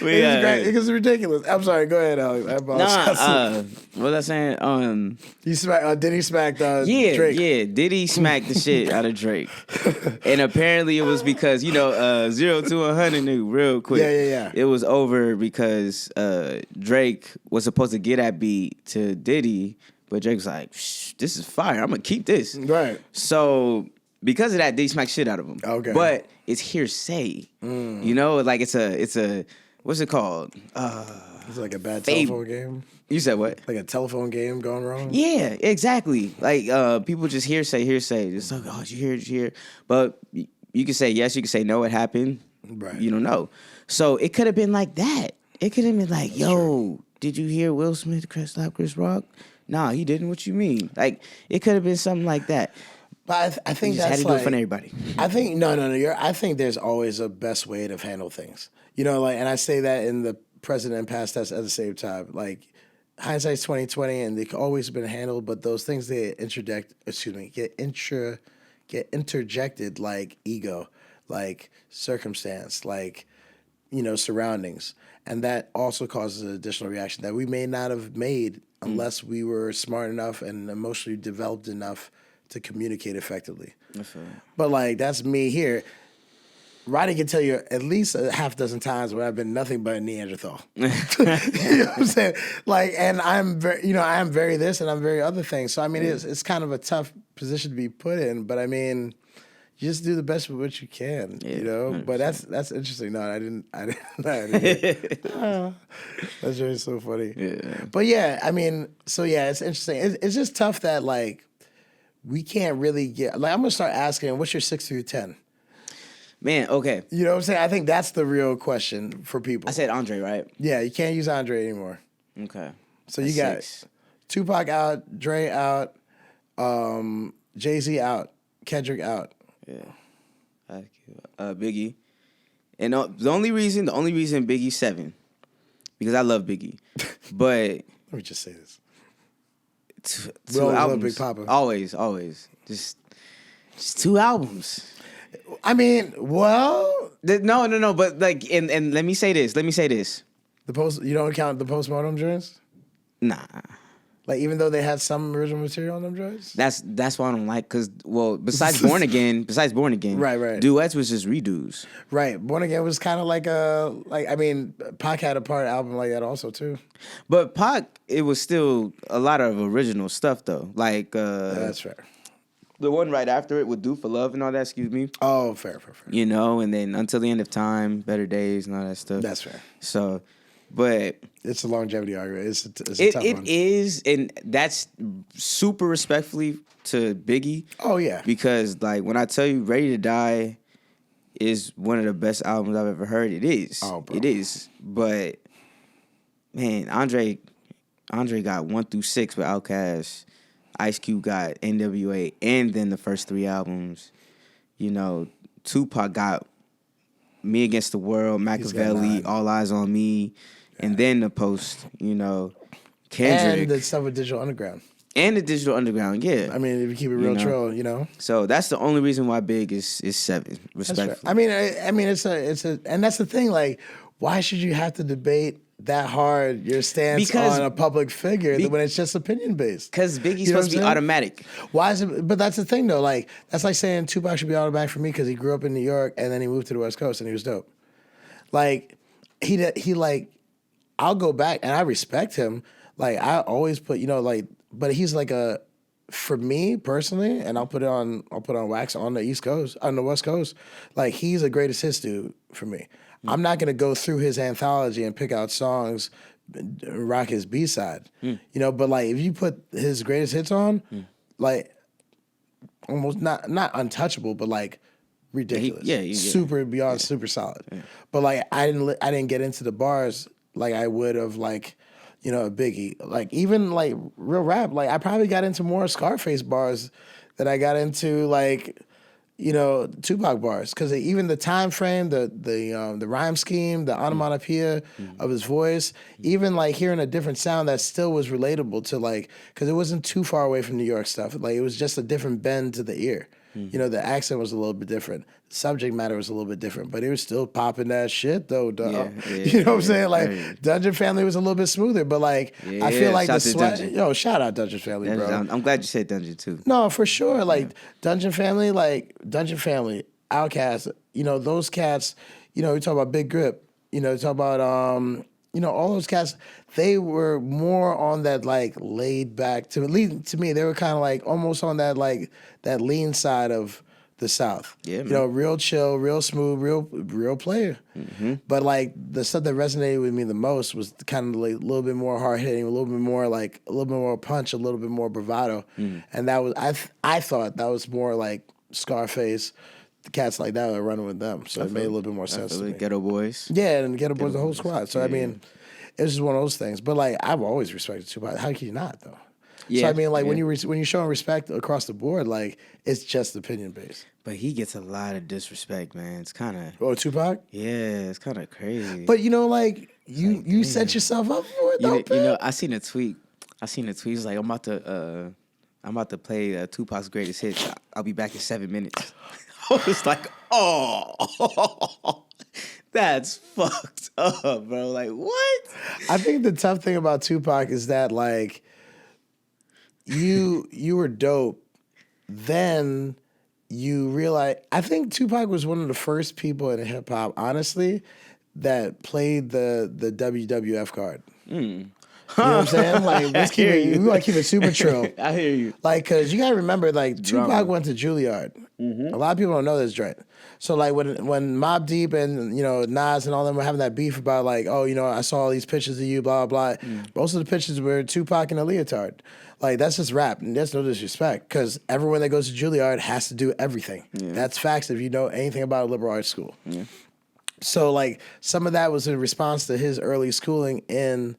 [SPEAKER 1] It's great because it's ridiculous. I'm sorry. Go ahead, Alex. I apologize.
[SPEAKER 2] What was I saying?
[SPEAKER 1] Diddy smacked Drake.
[SPEAKER 2] Yeah. Diddy smacked the shit out of Drake, and apparently it was because 0 to 100 knew real quick.
[SPEAKER 1] Yeah.
[SPEAKER 2] It was over because Drake was supposed to get that beat to Diddy, but Drake was like, "This is fire. I'm gonna keep this."
[SPEAKER 1] Right.
[SPEAKER 2] So because of that, Diddy smacked shit out of him.
[SPEAKER 1] Okay.
[SPEAKER 2] But it's hearsay. Like it's a what's it called?
[SPEAKER 1] It's like a bad telephone game.
[SPEAKER 2] You said what?
[SPEAKER 1] Like a telephone game gone wrong?
[SPEAKER 2] Yeah, exactly. Like people just hearsay. Just like, oh, did you hear? But you can say yes, you can say no, it happened.
[SPEAKER 1] Right.
[SPEAKER 2] You don't know. So it could have been like that. It could have been like, that's true. Did you hear Will Smith slap Chris Rock? Nah, he didn't. What you mean? Like, it could have been something like that.
[SPEAKER 1] But I think that's
[SPEAKER 2] had to do it for everybody.
[SPEAKER 1] I think no. I think there's always a best way to handle things. And I say that in the present and past tense at the same time. Like, hindsight's 20/20, and they can always been handled. But those things get interjected like ego, like circumstance, like surroundings, and that also causes an additional reaction that we may not have made unless we were smart enough and emotionally developed enough to communicate effectively. But like, that's me here. Roddy can tell you at least a half dozen times where I've been nothing but a Neanderthal. You know what I'm saying? Like, and I'm very, I am very this and I'm very other things. So I mean, it's kind of a tough position to be put in. But I mean, you just do the best with what you can, 100%. But that's interesting. No, I didn't. That's really so funny.
[SPEAKER 2] Yeah.
[SPEAKER 1] But yeah, I mean, so yeah, it's interesting. It's just tough that like we can't really get. Like, I'm gonna start asking, what's your 6 through 10?
[SPEAKER 2] Man, okay.
[SPEAKER 1] You know what I'm saying? I think that's the real question for people.
[SPEAKER 2] I said Andre, right?
[SPEAKER 1] Yeah, you can't use Andre anymore.
[SPEAKER 2] Okay.
[SPEAKER 1] So you got 6. Tupac out, Dre out, Jay-Z out, Kendrick out.
[SPEAKER 2] Yeah. Biggie. And the only reason Biggie's 7, because I love Biggie. But
[SPEAKER 1] let me just say this.
[SPEAKER 2] Two albums.
[SPEAKER 1] Big Papa.
[SPEAKER 2] Always. Just 2 albums.
[SPEAKER 1] I mean, well,
[SPEAKER 2] no. But like, and let me say this.
[SPEAKER 1] You don't count the postmortem joints?
[SPEAKER 2] Nah.
[SPEAKER 1] Like, even though they had some original material on them joints?
[SPEAKER 2] That's why I don't like, because, well, besides Born Again,
[SPEAKER 1] right.
[SPEAKER 2] duets was just redos.
[SPEAKER 1] Right. Born Again was kind of like Pac had a part album like that also, too.
[SPEAKER 2] But Pac, it was still a lot of original stuff, though. Like,
[SPEAKER 1] that's fair.
[SPEAKER 2] The one right after it with Do for Love and all that, excuse me.
[SPEAKER 1] Oh, fair.
[SPEAKER 2] You know, and then Until the End of Time, Better Days and all that stuff.
[SPEAKER 1] That's fair.
[SPEAKER 2] So, but...
[SPEAKER 1] It's a longevity argument. It's a tough one.
[SPEAKER 2] It is, and that's super respectfully to Biggie.
[SPEAKER 1] Oh, yeah.
[SPEAKER 2] Because, like, when I tell you Ready to Die is one of the best albums I've ever heard, it is.
[SPEAKER 1] Oh, bro.
[SPEAKER 2] It is. But, man, Andre got 1 through 6 with Outkast. Ice Cube got NWA, and then the first 3 albums. You know, Tupac got Me Against the World, Machiavelli, All Eyes on Me, and then the post, you know, Kendrick.
[SPEAKER 1] And the stuff with Digital Underground.
[SPEAKER 2] And the Digital Underground, yeah.
[SPEAKER 1] I mean, if you keep it real trill, you know.
[SPEAKER 2] So that's the only reason why Big is 7, respectfully.
[SPEAKER 1] I mean, it's a, and that's the thing. Like, why should you have to debate that hard your stance on a public figure when it's just opinion based?
[SPEAKER 2] Because Biggie's supposed to be automatic.
[SPEAKER 1] Why is it? But that's the thing, though. Like, that's like saying Tupac should be automatic for me because he grew up in New York and then he moved to the West Coast and he was dope. Like, he like, I'll go back and I respect him. Like, I always put, you know, like, but he's like for me personally, and I'll put on wax on the East Coast, on the West Coast. Like, he's a greatest hits dude for me. I'm not gonna go through his anthology and pick out songs, rock his B-side, you know. But like, if you put his greatest hits on, like, almost not untouchable, but like ridiculous, super beyond super solid. Yeah. But like, I didn't get into the bars like I would have, like, you know, a Biggie. Like, even like real rap, like I probably got into more Scarface bars than I got into, like, you know, Tupac bars, because even the time frame, the rhyme scheme, the onomatopoeia of his voice, even like hearing a different sound that still was relatable to, like, because it wasn't too far away from New York stuff. Like, it was just a different bend to the ear. You know, the accent was a little bit different. The subject matter was a little bit different, but he was still popping that shit, though, dog. You know what I'm saying? Like, Dungeon Family was a little bit smoother, but like, I feel like the sweat. Yo, shout out Dungeon Family, bro.
[SPEAKER 2] I'm glad you said Dungeon too.
[SPEAKER 1] No, for sure. Like, Dungeon Family, Outkast, you know, those cats, you know, we talk about Big Grip, you know, we talk about, you know, all those cats, they were more on that, like, laid back, to me, they were kind of like almost on that, like, that lean side of the South. Yeah, man. You know, real chill, real smooth, real player. But like, the stuff that resonated with me the most was kind of like a little bit more hard hitting, a little bit more punch, a little bit more bravado. And that was, I thought that was more like Scarface, the cats like that were running with them. So it made a little bit more sense to me.
[SPEAKER 2] Ghetto Boys.
[SPEAKER 1] Yeah, and Ghetto Boys, the whole squad. So I mean, it's just one of those things. But like, I've always respected Tupac. How can you not, though? Yeah, so I mean, like, when you showing respect across the board, like, it's just opinion based.
[SPEAKER 2] But he gets a lot of disrespect, man. It's kind of...
[SPEAKER 1] Oh, Tupac?
[SPEAKER 2] Yeah, it's kind of crazy.
[SPEAKER 1] But, you know, like, you set yourself up for it, though,
[SPEAKER 2] you know, I seen a tweet. It's like, I'm about to play Tupac's greatest hits. I'll be back in 7 minutes. I was like, oh, that's fucked up, bro. Like, what?
[SPEAKER 1] I think the tough thing about Tupac is that, like, you were dope. Then you realize, I think Tupac was one of the first people in hip hop, honestly, that played the WWF card. You know what I'm saying? Like, we want to keep it super trill.
[SPEAKER 2] I hear you.
[SPEAKER 1] Like, because you got to remember, like, Tupac went to Juilliard. A lot of people don't know this, right? So, like, when Mobb Deep and, you know, Nas and all them were having that beef about, like, oh, you know, I saw all these pictures of you, blah, blah, blah. Most of the pictures were Tupac in a leotard. Like, that's just rap, and that's no disrespect, because everyone that goes to Juilliard has to do everything. That's facts if you know anything about a liberal arts school. So, like, some of that was in response to his early schooling in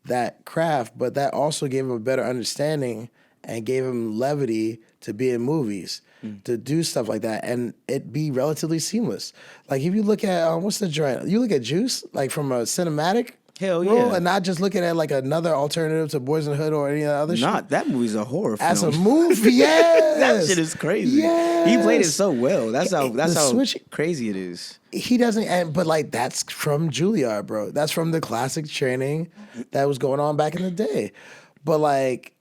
[SPEAKER 1] that craft, but that also gave him a better understanding and gave him levity to be in movies, to do stuff like that, and it be relatively seamless. Like, if you look at, what's the joint? You look at Juice, like, from a cinematic
[SPEAKER 2] Hell
[SPEAKER 1] role,
[SPEAKER 2] yeah.
[SPEAKER 1] and not just looking at, like, another alternative to Boys in the Hood or any other shit.
[SPEAKER 2] Not, that movie's a horror film.
[SPEAKER 1] As a movie, yes!
[SPEAKER 2] That shit is crazy.
[SPEAKER 1] Yes!
[SPEAKER 2] He played it so well. That's how
[SPEAKER 1] switch,
[SPEAKER 2] crazy it is.
[SPEAKER 1] He doesn't, but like, that's from Juilliard, bro. That's from the classic training that was going on back in the day. But like,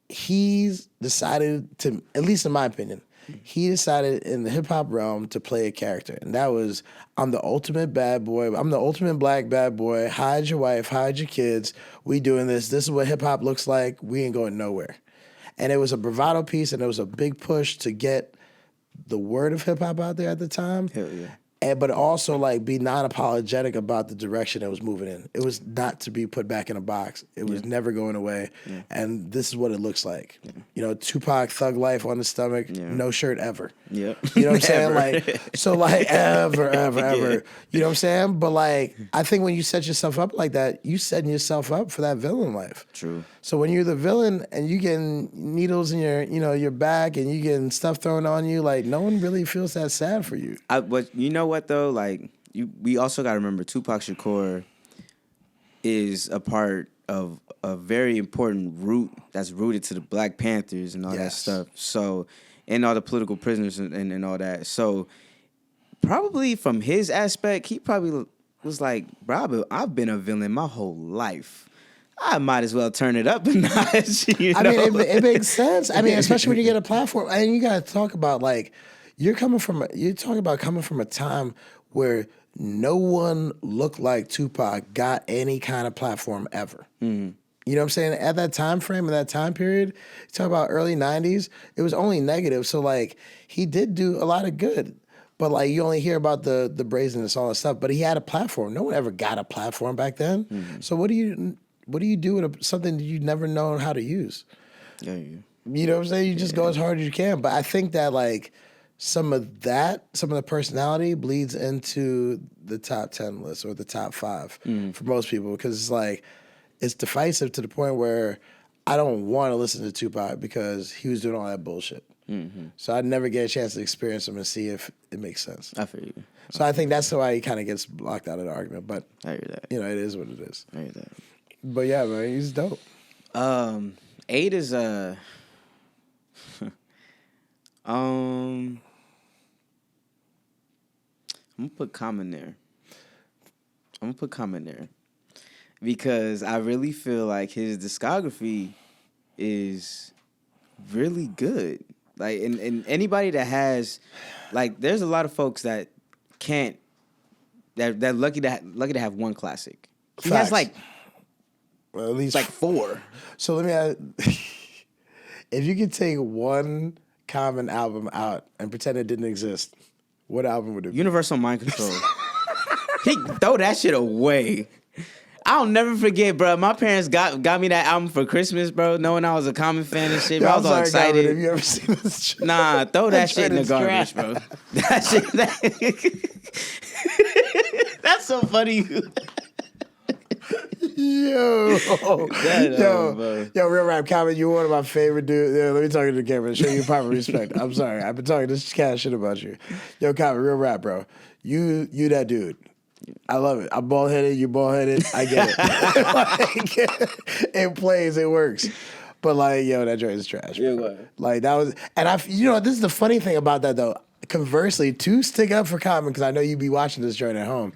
[SPEAKER 1] he's decided to, at least in my opinion, he decided in the hip hop realm to play a character. And that was, I'm the ultimate bad boy. I'm the ultimate black bad boy. Hide your wife, hide your kids. We doing this. This is what hip hop looks like. We ain't going nowhere. And it was a bravado piece, and it was a big push to get the word of hip hop out there at the time.
[SPEAKER 2] Hell yeah.
[SPEAKER 1] But also like be non-apologetic about the direction it was moving in. It was not to be put back in a box. It was never going away. Yeah. And this is what it looks like. Yeah. You know, Tupac, Thug Life on the stomach, no shirt ever.
[SPEAKER 2] Yep.
[SPEAKER 1] You know what I'm saying? Like, so like ever. You know what I'm saying? But like, I think when you set yourself up like that, you setting yourself up for that villain life.
[SPEAKER 2] True.
[SPEAKER 1] So when you're the villain and you getting needles in your back and you getting stuff thrown on you, like no one really feels that sad for you.
[SPEAKER 2] But you know what though? Like we also got to remember Tupac Shakur is a part of a very important root that's rooted to the Black Panthers and all that stuff. So, and all the political prisoners and all that. So probably from his aspect, he probably was like, bro, I've been a villain my whole life. I might as well turn it up a notch. You know?
[SPEAKER 1] I mean, it makes sense. I mean, especially when you get a platform, and you got to talk about like you're talking about coming from a time where no one looked like Tupac got any kind of platform ever. Mm-hmm. You know what I'm saying? At that time frame, in that time period, you talk about early 90s, it was only negative. So like he did do a lot of good. But like you only hear about the brazenness, all that stuff. But he had a platform. No one ever got a platform back then. Mm-hmm. So what do you do with something that you've never known how to use?
[SPEAKER 2] Yeah.
[SPEAKER 1] You know what I'm saying? You just go as hard as you can. But I think that like some of the personality bleeds into the top 10 list or the top 5 for most people, because it's like it's divisive to the point where I don't want to listen to Tupac because he was doing all that bullshit. Mm-hmm. So I'd never get a chance to experience him and see if it makes sense.
[SPEAKER 2] I feel you.
[SPEAKER 1] So I think that's why he kind of gets blocked out of the argument. But
[SPEAKER 2] I hear that.
[SPEAKER 1] You know, it is what it is.
[SPEAKER 2] I hear that.
[SPEAKER 1] But yeah, man, he's dope.
[SPEAKER 2] 8 is I'm gonna put Common there because I really feel like his discography is really good. Like, and anybody that has, like, there's a lot of folks that can't, that lucky to have one classic. He has like,
[SPEAKER 1] well, at least
[SPEAKER 2] like 4.
[SPEAKER 1] So let me ask, if you could take one Common album out and pretend it didn't exist, what album would it be?
[SPEAKER 2] Universal Mind Control. He throw that shit away. I'll never forget, bro. My parents got me that album for Christmas, bro, knowing I was a Common fan and shit. Bro, I was all excited.
[SPEAKER 1] Common, have you ever seen this shit?
[SPEAKER 2] Nah, throw that shit in the garbage, bro. That shit. That's so funny.
[SPEAKER 1] Yo, real rap Common, you're one of my favorite dudes. Yeah, let me talk to the camera and show you proper respect. I'm sorry, I've been talking this kind of shit about you. Yo, Common, real rap, bro. You that dude. I love it. I'm bald headed. You bald headed. I get it. Like, it plays. It works. But like, yo, that joint is trash.
[SPEAKER 2] Yeah, what?
[SPEAKER 1] Like that was, and this is the funny thing about that though. Conversely, to stick up for Common, because I know you be watching this joint at home.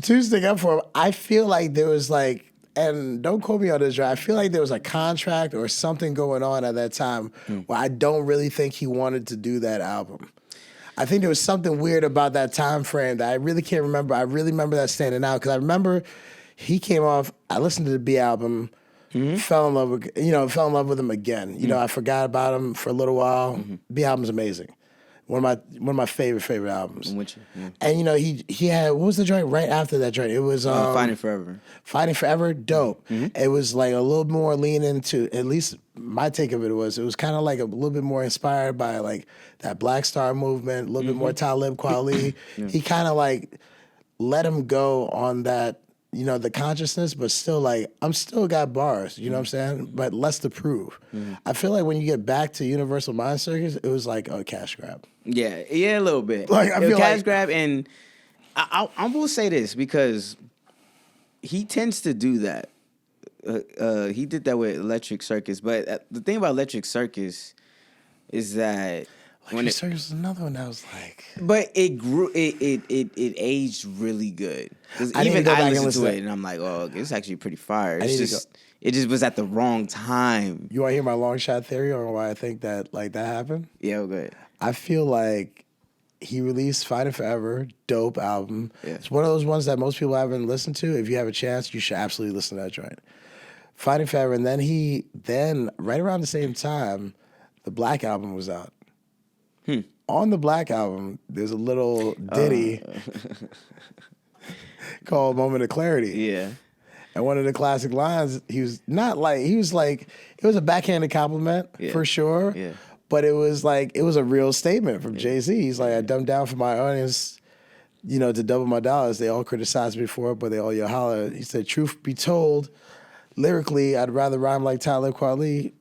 [SPEAKER 1] To stick up for him, I feel like there was like, and don't quote me on this, right? I feel like there was a contract or something going on at that time where I don't really think he wanted to do that album. I think there was something weird about that time frame that I really can't remember. I really remember that standing out because I remember he came off. I listened to the B album, fell in love with him again. You know, I forgot about him for a little while. B album's amazing. One of my favorite albums.
[SPEAKER 2] I'm with you. Yeah.
[SPEAKER 1] And you know, he had, what was the joint right after that joint? It was
[SPEAKER 2] Fighting Forever.
[SPEAKER 1] Fighting Forever, dope. It was like a little more lean into, at least my take of it was kind of like a little bit more inspired by like that Black Star movement, a little bit more Talib Kweli. He kind of like let him go on that, you know, the consciousness, but still like, I'm still got bars, you know what I'm saying? But less to prove. I feel like when you get back to Universal Mind Circus, it was like a cash grab.
[SPEAKER 2] Yeah, a little bit.
[SPEAKER 1] Like, I feel
[SPEAKER 2] cash
[SPEAKER 1] like,
[SPEAKER 2] grab, and I will say this because he tends to do that. He did that with Electric Circus, but the thing about Electric Circus is that
[SPEAKER 1] Luxury Circus was another one that was like.
[SPEAKER 2] But it grew. It aged really good.
[SPEAKER 1] I
[SPEAKER 2] even I listened to it and I'm like, oh, it's actually pretty fire. It just was at the wrong time.
[SPEAKER 1] You want to hear my long shot theory on why I think that like that happened?
[SPEAKER 2] Yeah, well, good.
[SPEAKER 1] I feel like he released Fighting Forever, dope album. Yeah. It's one of those ones that most people haven't listened to. If you have a chance, you should absolutely listen to that joint. Fighting Forever, and then right around the same time, the Black album was out. On the Black album, there's a little ditty called Moment of Clarity.
[SPEAKER 2] Yeah.
[SPEAKER 1] And one of the classic lines, he was like, it was a backhanded compliment for sure.
[SPEAKER 2] Yeah.
[SPEAKER 1] But it was a real statement from Jay-Z. He's like, I dumbed down for my audience, to double my dollars. They all criticized me for it, but they all yo holler. He said, truth be told, lyrically, I'd rather rhyme like Talib Kweli.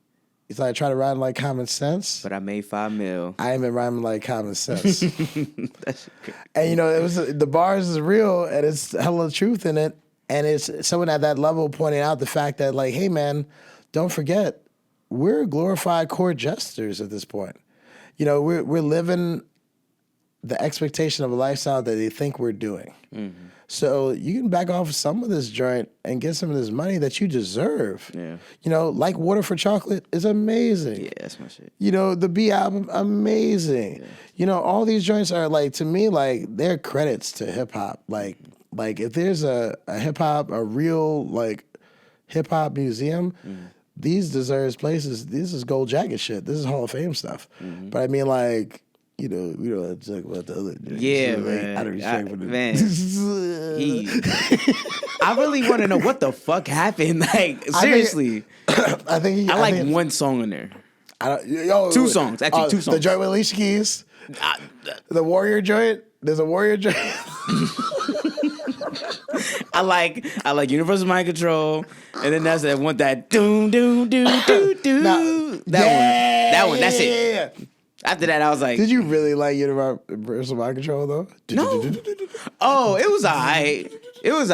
[SPEAKER 1] He's like, I try to rhyme like Common Sense.
[SPEAKER 2] But I made $5 million.
[SPEAKER 1] I ain't been rhyming like Common Sense. And, it was the bars is real, and it's hella truth in it. And it's someone at that level pointing out the fact that, like, hey, man, don't forget, we're glorified court jesters at this point. We're living the expectation of a lifestyle that they think we're doing. Mm-hmm. So you can back off some of this joint and get some of this money that you deserve. Yeah. Like Water for Chocolate is amazing.
[SPEAKER 2] Yeah, that's my shit.
[SPEAKER 1] The B album, amazing. Yeah. All these joints are like, to me, like they're credits to hip hop. Like if there's a hip hop, a real like hip hop museum, these deserves places. This is gold jacket shit. This is Hall of Fame stuff. Mm-hmm. But I mean, like, we don't have to talk about the other.
[SPEAKER 2] Yeah, man. Out of respect for man. I really want to know what the fuck happened. Like, seriously. I like one song in there. Two songs. Actually, two songs.
[SPEAKER 1] The joint with Alicia Keys. The Warrior joint. There's a Warrior joint.
[SPEAKER 2] I like Universal Mind Control, and then that's that one that doom doom doom doom doom. That one. That's it. After that, I was like,
[SPEAKER 1] did you really like Universal Mind Control though?
[SPEAKER 2] No. Oh, it was alright. It was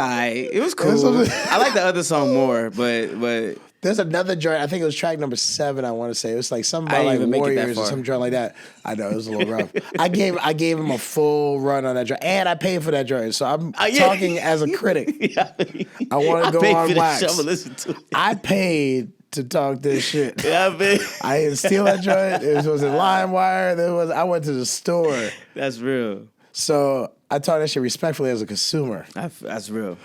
[SPEAKER 2] cool. I like the other song more, but.
[SPEAKER 1] There's another joint. I think it was track number 7. I want to say it was like something about like Warriors or some joint like that. I know it was a little rough. I gave him a full run on that joint, and I paid for that joint. So I'm talking as a critic. I want to go on wax. I paid to talk this shit.
[SPEAKER 2] Yeah, man.
[SPEAKER 1] I didn't steal that joint. It was in LimeWire. I went to the store.
[SPEAKER 2] That's real.
[SPEAKER 1] So I taught that shit respectfully as a consumer.
[SPEAKER 2] That's real.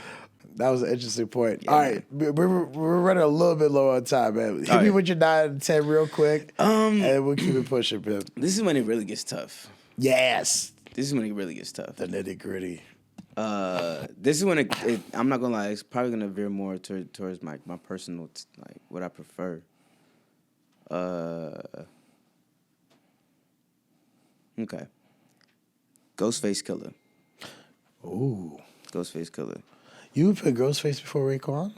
[SPEAKER 1] That was an interesting point. Yeah, all right, we're running a little bit low on time, man. Hit me with your 9 out of 10 real quick, and we'll keep it pushing, man.
[SPEAKER 2] This is when it really gets tough.
[SPEAKER 1] Yes.
[SPEAKER 2] This is when it really gets tough.
[SPEAKER 1] The nitty gritty.
[SPEAKER 2] This is when I'm not gonna lie. It's probably gonna veer more towards my personal like what I prefer. Okay. Ghostface Killah.
[SPEAKER 1] Ooh.
[SPEAKER 2] Ghostface Killah.
[SPEAKER 1] You would put Ghostface before Raekwon?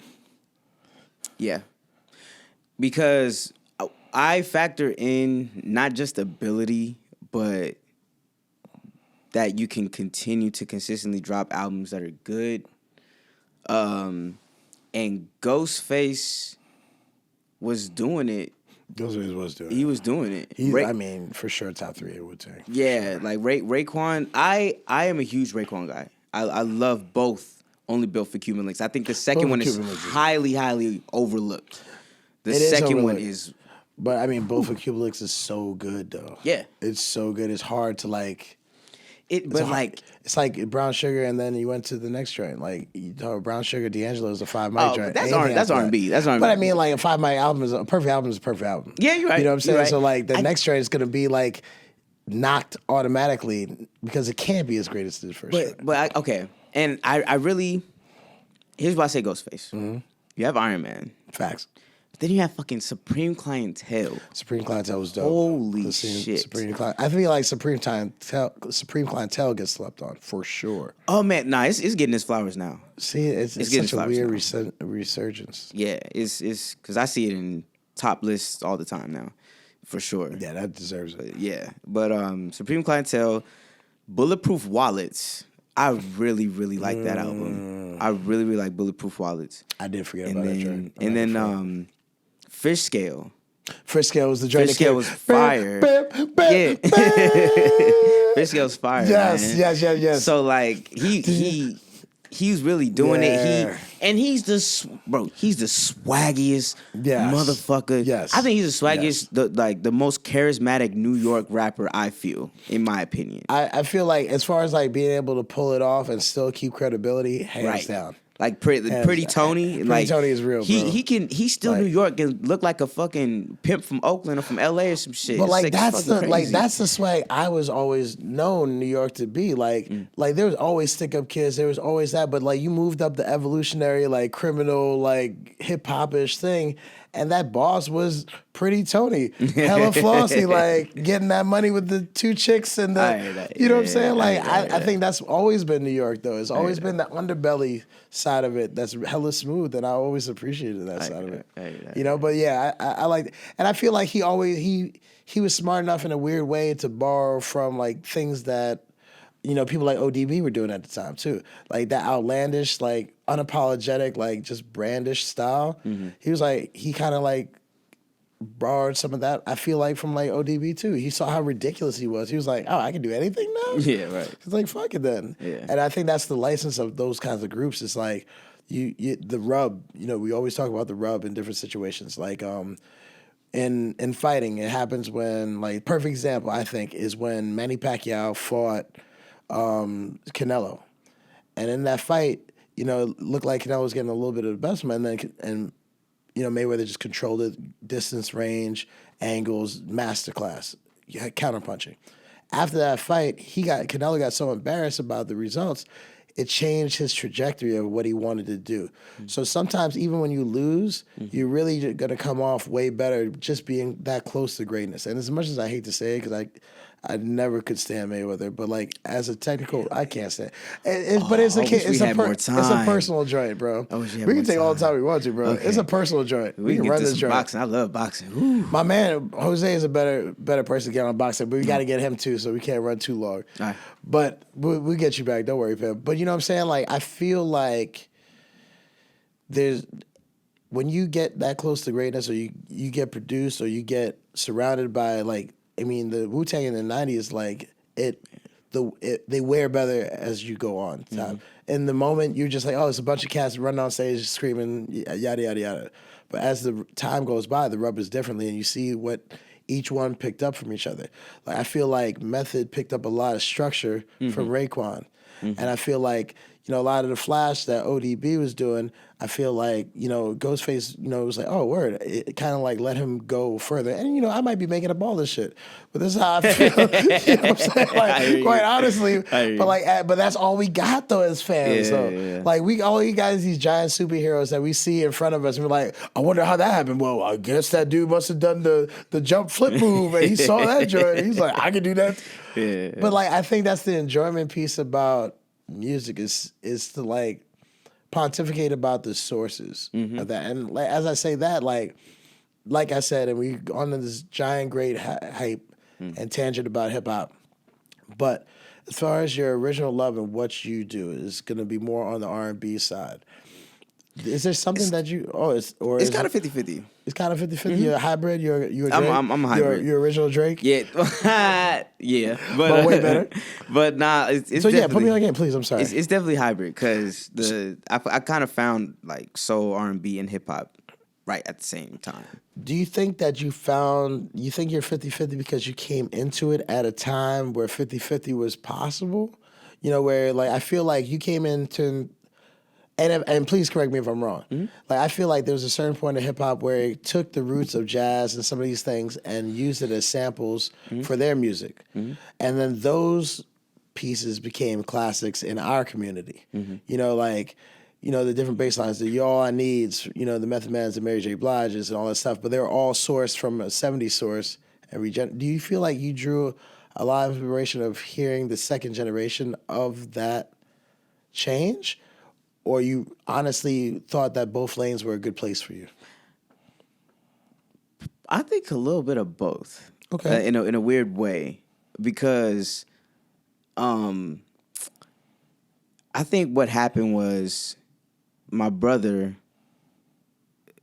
[SPEAKER 2] Yeah. Because I factor in not just ability, but that you can continue to consistently drop albums that are good. And Ghostface was doing it.
[SPEAKER 1] Ghostface was doing it.
[SPEAKER 2] He was doing it.
[SPEAKER 1] I mean, for sure, top 3 it would take.
[SPEAKER 2] Yeah, like Raekwon. I am a huge Raekwon guy. I love both. Only Built for Cuban Links. I think the second one is highly overlooked. The second one is...
[SPEAKER 1] But, I mean, Built for Cuban Links is so good, though.
[SPEAKER 2] Yeah.
[SPEAKER 1] It's so good. It's hard to, like...
[SPEAKER 2] It's
[SPEAKER 1] like Brown Sugar, and then you went to the next joint. Like, you talk Brown Sugar, D'Angelo is a 5 mic joint.
[SPEAKER 2] That's R&B. That's R&B.
[SPEAKER 1] But, I mean, like, a 5 mic album is a perfect album.
[SPEAKER 2] Yeah, you're right.
[SPEAKER 1] You know what I'm saying?
[SPEAKER 2] Right.
[SPEAKER 1] So, like, the next joint is going to be, like, knocked automatically because it can't be as great as the first joint.
[SPEAKER 2] Okay. And I really, here's why I say Ghostface. Mm-hmm. You have Iron Man.
[SPEAKER 1] Facts.
[SPEAKER 2] But then you have fucking Supreme Clientele.
[SPEAKER 1] Supreme Clientele was dope.
[SPEAKER 2] Holy shit.
[SPEAKER 1] I feel like Supreme Clientele gets slept on, for sure.
[SPEAKER 2] Oh, man. Nah, it's getting its flowers now.
[SPEAKER 1] See, it's such a weird resurgence.
[SPEAKER 2] Yeah, it's because I see it in top lists all the time now, for sure.
[SPEAKER 1] Yeah, that deserves it.
[SPEAKER 2] Yeah. But Supreme Clientele, Bulletproof Wallets. I really, really like that album. I really, really like Bulletproof Wallets.
[SPEAKER 1] I did forget about that joint.
[SPEAKER 2] And then Fish Scale.
[SPEAKER 1] Frisco was the joint.
[SPEAKER 2] Frisco was fire. Yeah. Frisco was fire.
[SPEAKER 1] Yes,
[SPEAKER 2] man.
[SPEAKER 1] yes.
[SPEAKER 2] So like he was really doing it. He's the swaggiest motherfucker.
[SPEAKER 1] Yes.
[SPEAKER 2] I think he's the swaggiest, the most charismatic New York rapper, I feel, in my opinion.
[SPEAKER 1] I feel like as far as like being able to pull it off and still keep credibility, hands down.
[SPEAKER 2] Like Pretty Tony,
[SPEAKER 1] Pretty Tony is real, bro.
[SPEAKER 2] He's still like, New York and look like a fucking pimp from Oakland or from LA or some shit.
[SPEAKER 1] But like that's the swag I was always known New York to be. Like there was always stick up kids, there was always that, but like you moved up the evolutionary, like criminal, like hip hop-ish thing. And that boss was Pretty Tony, hella flossy, like getting that money with the 2 chicks and the, you know what I'm saying? Like I think that's always been New York though. It's always been the underbelly side of it that's hella smooth, and I always appreciated that side of it. You know, but yeah, I like, and I feel like he was smart enough in a weird way to borrow from like things that, you know, people like ODB were doing at the time too. Like that outlandish, like unapologetic, like just brandish style. Mm-hmm. He was like, he kind of like borrowed some of that, I feel like, from like ODB too. He saw how ridiculous he was. He was like, oh, I can do anything now?
[SPEAKER 2] Yeah, right.
[SPEAKER 1] It's like, fuck it then. Yeah. And I think that's the license of those kinds of groups. It's like, the rub, you know, we always talk about the rub in different situations. Like, in fighting, it happens when, like, perfect example, I think, is when Manny Pacquiao fought Canelo, and in that fight, you know, it looked like Canelo was getting a little bit of the best of him, and you know, Mayweather just controlled it, distance, range, angles, masterclass, counterpunching. After that fight, Canelo got so embarrassed about the results, it changed his trajectory of what he wanted to do. Mm-hmm. So sometimes even when you lose, you're really going to come off way better just being that close to greatness. And as much as I hate to say it, because I never could stand Mayweather, but like as a technical, I can't stand it. But it's a personal joint, bro. We can take all the time we want to, bro. Okay. It's a personal joint.
[SPEAKER 2] We can run this joint. Boxing. I love boxing. Ooh.
[SPEAKER 1] My man Jose is a better person to get on boxing, but we got to get him too, so we can't run too long. All right. But we'll get you back. Don't worry, Pam. But you know what I'm saying? Like I feel like when you get that close to greatness, or you get produced, or you get surrounded by like. I mean, the Wu-Tang in the 90s, like, they wear better as you go on. Mm-hmm. In the moment, you're just like, oh, it's a bunch of cats running on stage screaming, yada, yada, yada. But as the time goes by, the rub is differently, and you see what each one picked up from each other. Like I feel like Method picked up a lot of structure from Raekwon. Mm-hmm. And I feel like, you know, a lot of the flash that ODB was doing, I feel like, you know, Ghostface, you know, it was like, oh, word. It kind of like let him go further. And, you know, I might be making up all this shit, but this is how I feel. You know what I'm saying? Like, quite honestly. But that's all we got, though, as fans. Like, all you guys, these giant superheroes that we see in front of us, and we're like, I wonder how that happened. Well, I guess that dude must have done the jump flip move, and he saw that joint. He's like, I can do that. Yeah. But, like, I think that's the enjoyment piece about music is to, like, pontificate about the sources of that. And like, as I say that, like I said, and we on this giant great hype and tangent about hip hop. But as far as your original love and what you do is going to be more on the R&B side. Is there something that you it's
[SPEAKER 2] kind of 50-50.
[SPEAKER 1] It's kind of 50-50. You're a hybrid. You're a Drake.
[SPEAKER 2] I'm a hybrid.
[SPEAKER 1] You're original Drake.
[SPEAKER 2] Yeah, yeah,
[SPEAKER 1] but way better.
[SPEAKER 2] But nah, it's
[SPEAKER 1] so yeah. Put me on again, please. I'm sorry.
[SPEAKER 2] It's definitely hybrid because I kind of found like soul, R&B, and hip hop right at the same time.
[SPEAKER 1] Do you think that you think you're 50-50 because you came into it at a time where 50-50 was possible? You know, where like I feel like you came into. And please correct me if I'm wrong. Mm-hmm. Like I feel like there was a certain point in hip hop where it took the roots of jazz and some of these things and used it as samples for their music, and then those pieces became classics in our community. Mm-hmm. You know, like the different bass lines, the "You All I Needs," you know, the Method Mans, the Mary J. Bliges, and all that stuff. But they were all sourced from a '70s source. Do you feel like you drew a lot of inspiration of hearing the second generation of that change? Or you honestly thought that both lanes were a good place for you?
[SPEAKER 2] I think a little bit of both.
[SPEAKER 1] Okay.
[SPEAKER 2] In a weird way, because, I think what happened was my brother.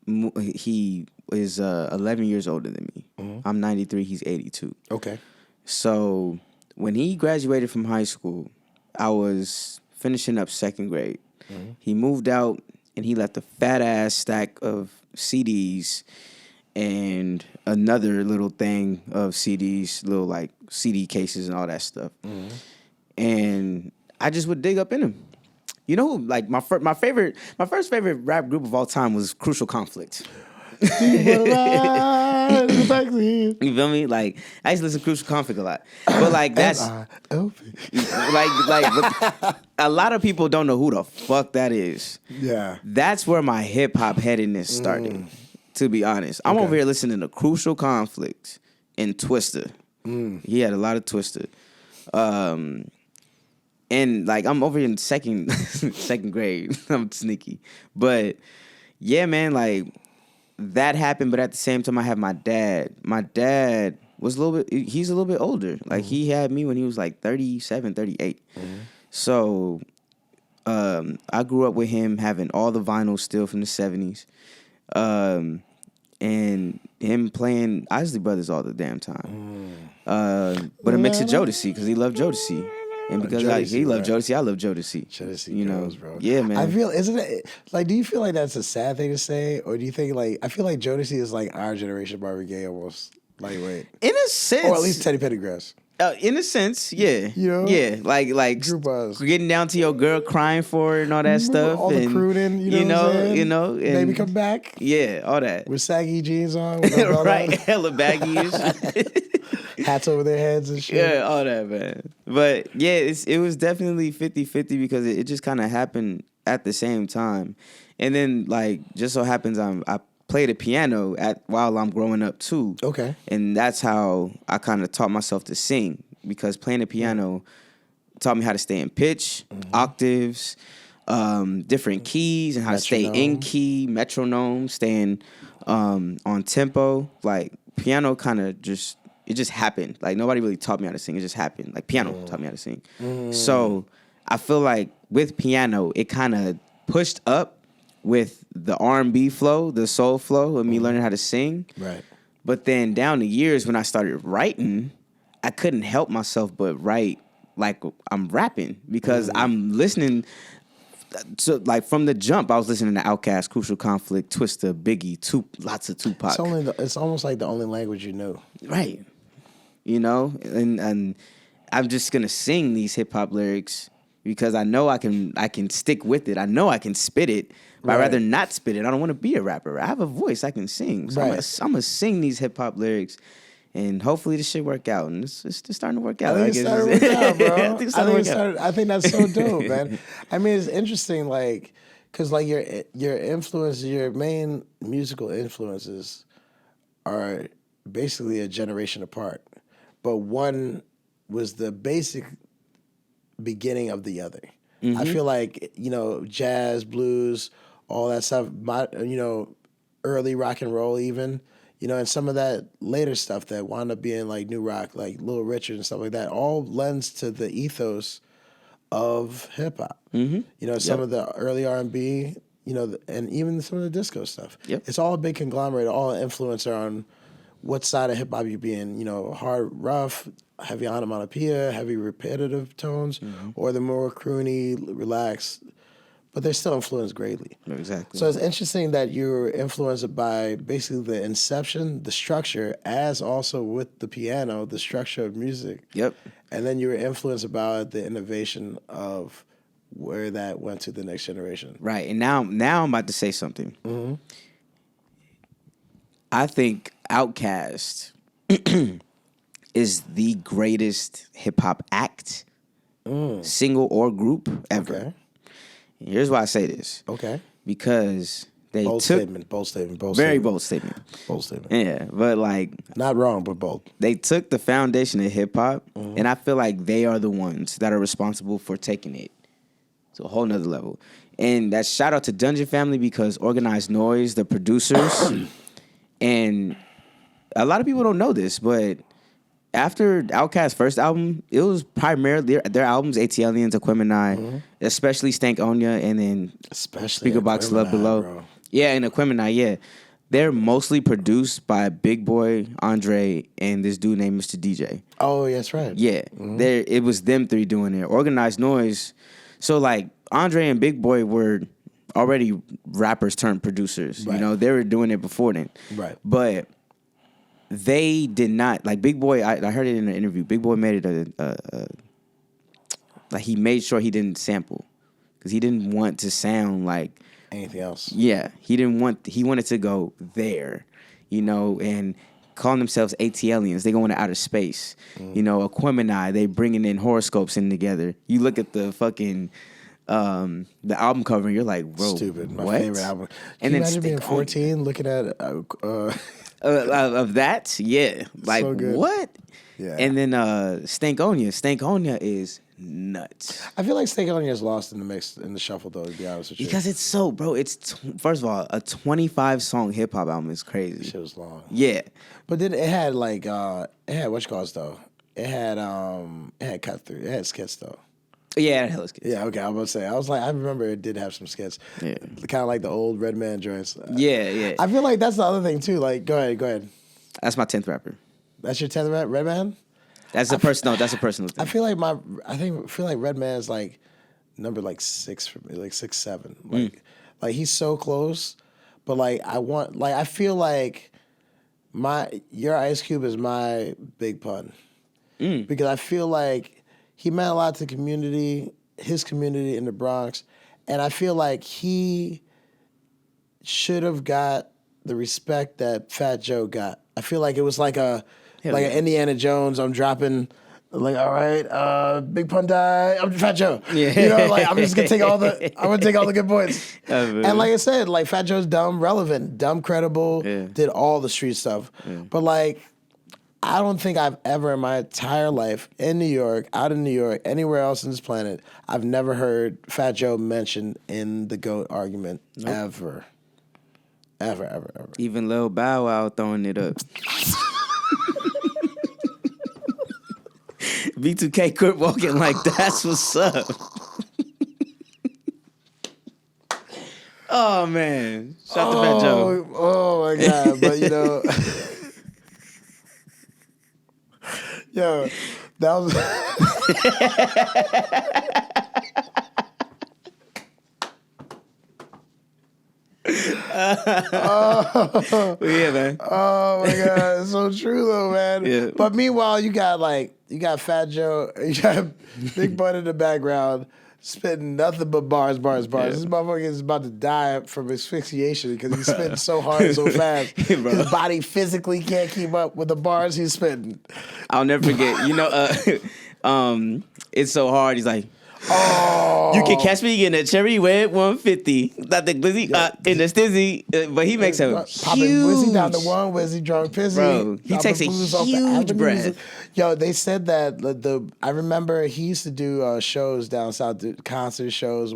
[SPEAKER 2] He is 11 years older than me. I'm 93. He's 82.
[SPEAKER 1] Okay.
[SPEAKER 2] So when he graduated from high school, I was finishing up second grade. He moved out and he left a fat ass stack of CDs and another little thing of CDs, little like CD cases and all that stuff. And I just would dig up in them. You know, like my first favorite rap group of all time was Crucial Conflict. You feel me? Like I used to listen to Crucial Conflict a lot, but like that's like a lot of people don't know who the fuck that is. Yeah, that's where my hip hop headedness started. To be honest, I'm over here listening to Crucial Conflict and Twista. He had a lot of Twista. And like I'm over in second grade. I'm sneaky. But yeah, man, like that happened, but at the same time I have my dad. My dad was he's a little bit older. Like he had me when he was like 37, 38. So I grew up with him having all the vinyls still from the 70s. And him playing Isley Brothers all the damn time. But a mix of Jodeci, because he loved Jodeci. And because he loved Jodeci, I love Jodeci.
[SPEAKER 1] Jodeci, you know, bro.
[SPEAKER 2] Yeah, man.
[SPEAKER 1] I feel, isn't it, like, do you feel like that's a sad thing to say? Or do you think, like, I feel like Jodeci is like our generation Marvin Gaye almost, lightweight.
[SPEAKER 2] In a sense.
[SPEAKER 1] Or at least Teddy Pendergrass.
[SPEAKER 2] In a sense, yeah.
[SPEAKER 1] You know?
[SPEAKER 2] Yeah, like getting down to your girl crying for her and all that stuff.
[SPEAKER 1] All
[SPEAKER 2] and,
[SPEAKER 1] the crooning, you know. And
[SPEAKER 2] Baby
[SPEAKER 1] Come Back.
[SPEAKER 2] Yeah, all that.
[SPEAKER 1] With saggy jeans on.
[SPEAKER 2] Right, hella baggy-ish.
[SPEAKER 1] Hats over their heads and shit.
[SPEAKER 2] Yeah, all that, man. But yeah, it was definitely 50-50 because it just kind of happened at the same time. And then, like, just so happens I play the piano while I'm growing up too. Okay. And that's how I kind of taught myself to sing, because playing the piano taught me how to stay in pitch, octaves, different keys, and how to stay in key, metronome, staying on tempo. Like piano kind of it just happened. Like nobody really taught me how to sing. It just happened. Like piano taught me how to sing. So I feel like with piano, it kind of pushed up with the R&B flow, the soul flow of me learning how to sing. Right. But then down the years when I started writing, I couldn't help myself but write like I'm rapping, because I'm listening. So like from the jump, I was listening to Outkast, Crucial Conflict, Twista, Biggie, lots of Tupac.
[SPEAKER 1] It's almost like the only language you know.
[SPEAKER 2] Right. You know, and I'm just gonna sing these hip hop lyrics because I know I can stick with it. I know I can spit it. But I'd rather not spit it. I don't want to be a rapper. I have a voice. I can sing. So I'm going to sing these hip-hop lyrics, and hopefully this shit work out. And it's just starting to work out.
[SPEAKER 1] I think it's starting to work out, bro. I think that's so dope, man. I mean, it's interesting, like, because, like, your influence, your main musical influences are basically a generation apart. But one was the basic beginning of the other. I feel like, jazz, blues, all that stuff, early rock and roll even, and some of that later stuff that wound up being like new rock, like Little Richard and stuff like that, all lends to the ethos of hip hop. Some of the early R&B, and even some of the disco stuff. Yep. It's all a big conglomerate, all influencer on what side of hip hop you be in, hard, rough, heavy onomatopoeia, heavy repetitive tones, or the more croony, relaxed. But they're still influenced greatly. Exactly. So it's interesting that you're influenced by basically the inception, the structure, as also with the piano, the structure of music. Yep. And then you were influenced by the innovation of where that went to the next generation.
[SPEAKER 2] Right. And now I'm about to say something. I think Outkast is the greatest hip hop act, single or group ever. Okay. Here's why I say this. Okay. Because they
[SPEAKER 1] bold
[SPEAKER 2] took...
[SPEAKER 1] statement. Bold statement.
[SPEAKER 2] Very bold statement.
[SPEAKER 1] Bold statement.
[SPEAKER 2] Yeah, but like...
[SPEAKER 1] Not wrong, but bold.
[SPEAKER 2] They took the foundation of hip-hop, and I feel like they are the ones that are responsible for taking it to a whole nother level. And that's shout out to Dungeon Family, because Organized Noise, the producers, and a lot of people don't know this, but... After Outkast's first album, it was primarily their albums, ATLians, Aquemini, especially Stankonia, and then Speaker Box Love Below. Bro. Yeah, and Aquemini, yeah. they're mostly produced by Big Boy, Andre, and this dude named Mr. DJ.
[SPEAKER 1] Oh, that's right.
[SPEAKER 2] Yeah, it was them three doing it. Organized Noise. So like Andre and Big Boy were already rappers turned producers.
[SPEAKER 1] Right.
[SPEAKER 2] You know, they were doing it before then.
[SPEAKER 1] Right.
[SPEAKER 2] But they did not, like Big Boy, I heard it in an interview. Big Boy made it like he made sure he didn't sample because he didn't want to sound like
[SPEAKER 1] anything else.
[SPEAKER 2] Yeah, he wanted to go there, you know, and calling themselves ATLians. They go into outer space. You know, Aquemini, they bringing in horoscopes in together. You look at the fucking the album cover and you're like, bro,
[SPEAKER 1] stupid. My
[SPEAKER 2] what?
[SPEAKER 1] favorite album.
[SPEAKER 2] And
[SPEAKER 1] Can you imagine being 14 looking at
[SPEAKER 2] of that? Yeah. Like,
[SPEAKER 1] so good.
[SPEAKER 2] what?
[SPEAKER 1] Yeah.
[SPEAKER 2] And then Stankonia. Stankonia is nuts.
[SPEAKER 1] I feel like Stankonia is lost in the mix, in the shuffle, though, to be honest with you.
[SPEAKER 2] Because it's so, bro, first of all, a 25-song hip-hop album is crazy.
[SPEAKER 1] Shit was long.
[SPEAKER 2] Yeah.
[SPEAKER 1] But then it had, like, what you call it, though? It had cut through. It had skits, though.
[SPEAKER 2] Yeah, it had hella skits.
[SPEAKER 1] Yeah, okay, I was about to say. I was like, I remember it did have some skits.
[SPEAKER 2] Yeah.
[SPEAKER 1] Kind of like the old Redman joints.
[SPEAKER 2] Yeah.
[SPEAKER 1] I feel like that's the other thing, too. Like, go ahead.
[SPEAKER 2] That's my 10th rapper.
[SPEAKER 1] That's your 10th Redman?
[SPEAKER 2] That's a personal thing.
[SPEAKER 1] I feel like Redman's like number like 6 for me, like 6, 7. Like he's so close, but like I feel like your Ice Cube is my Big Pun. Because I feel like he meant a lot to the community, his community in the Bronx, and I feel like he should have got the respect that Fat Joe got. I feel like it was like an Indiana Jones. I'm dropping, like, all right, Big Pun die. I'm Fat Joe. Yeah. You know, like I'm just gonna take all the good points. And like I said, like Fat Joe's dumb, relevant, dumb, credible. Yeah. Did all the street stuff. Yeah. But like, I don't think I've ever in my entire life in New York, out in New York, anywhere else on this planet, I've never heard Fat Joe mentioned in the GOAT argument. Nope. Ever.
[SPEAKER 2] Even Lil Bow Wow throwing it up. B2K quit walking like that's what's up. Oh man. Shout to Fat Joe.
[SPEAKER 1] Oh my God. But you know, yo, that was
[SPEAKER 2] yeah, man.
[SPEAKER 1] Oh my God, it's so true though, man. Yeah. But meanwhile, you got Fat Joe, you got Big Bun in the background, spitting nothing but bars. Yeah. This motherfucker is about to die from asphyxiation because he's spitting so hard and so fast. His body physically can't keep up with the bars he's spitting.
[SPEAKER 2] I'll never forget. You know, it's so hard. He's like, oh, you can catch me in a cherry red 150, not the glizzy, in the stizzy. But he makes a
[SPEAKER 1] popping
[SPEAKER 2] huge
[SPEAKER 1] Wizzy down the one, Wizzy drunk pizzy.
[SPEAKER 2] Bro, he takes a huge breath.
[SPEAKER 1] Yo, they said that I remember he used to do shows down south, concert shows,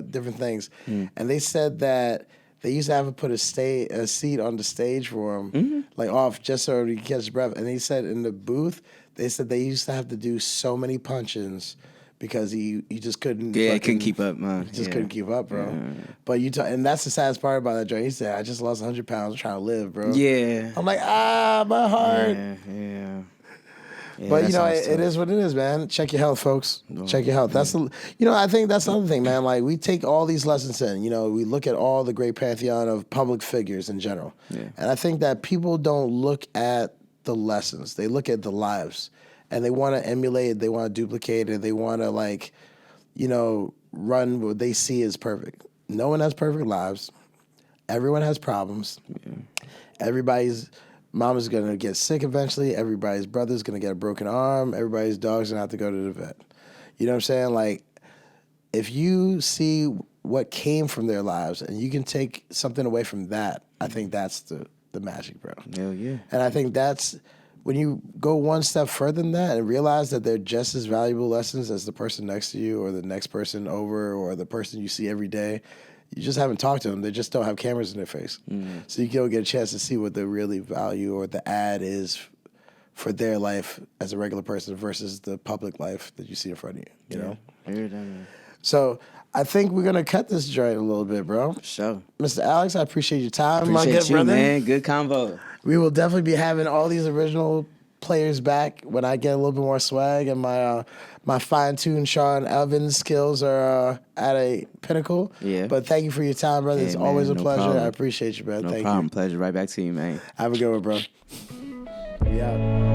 [SPEAKER 1] different things, and they said that they used to have to put a seat on the stage for him, like off just so he could catch his breath. And he said in the booth, they said they used to have to do so many punch-ins because he just couldn't.
[SPEAKER 2] Yeah, couldn't keep up, man.
[SPEAKER 1] He just couldn't keep up, bro. Yeah. But and that's the saddest part about that joint. He said, "I just lost 100 pounds trying to live, bro."
[SPEAKER 2] Yeah.
[SPEAKER 1] I'm like, my heart.
[SPEAKER 2] Yeah.
[SPEAKER 1] But it is what it is, man. Check your health, folks. Check your health. That's I think that's another thing, man. Like we take all these lessons in. We look at all the great pantheon of public figures in general, and I think that people don't look at the lessons. They look at the lives. And they want to emulate, they want to duplicate it, they want to run what they see as perfect. No one has perfect lives. Everyone has problems. Yeah. Everybody's mama's going to get sick eventually. Everybody's brother's going to get a broken arm. Everybody's dog's going to have to go to the vet. You know what I'm saying? Like, if you see what came from their lives and you can take something away from that, I think that's the magic, bro.
[SPEAKER 2] Hell yeah.
[SPEAKER 1] And I think that's... when you go one step further than that and realize that they're just as valuable lessons as the person next to you or the next person over or the person you see every day, you just haven't talked to them. They just don't have cameras in their face. So you don't get a chance to see what the really value or the ad is for their life as a regular person versus the public life that you see in front of you, you know? So I think we're gonna cut this joint a little bit, bro.
[SPEAKER 2] For sure.
[SPEAKER 1] Mr. Alex, I appreciate your time,
[SPEAKER 2] appreciate
[SPEAKER 1] my good
[SPEAKER 2] you,
[SPEAKER 1] brother.
[SPEAKER 2] Man. Good convo.
[SPEAKER 1] We will definitely be having all these original players back when I get a little bit more swag and my fine-tuned Sean Evans skills are at a pinnacle.
[SPEAKER 2] Yeah.
[SPEAKER 1] But thank you for your time, brother. It's always a pleasure. Problem. I appreciate you, bro.
[SPEAKER 2] No problem. Pleasure. Right back to you, man.
[SPEAKER 1] Have a good one, bro. Yeah.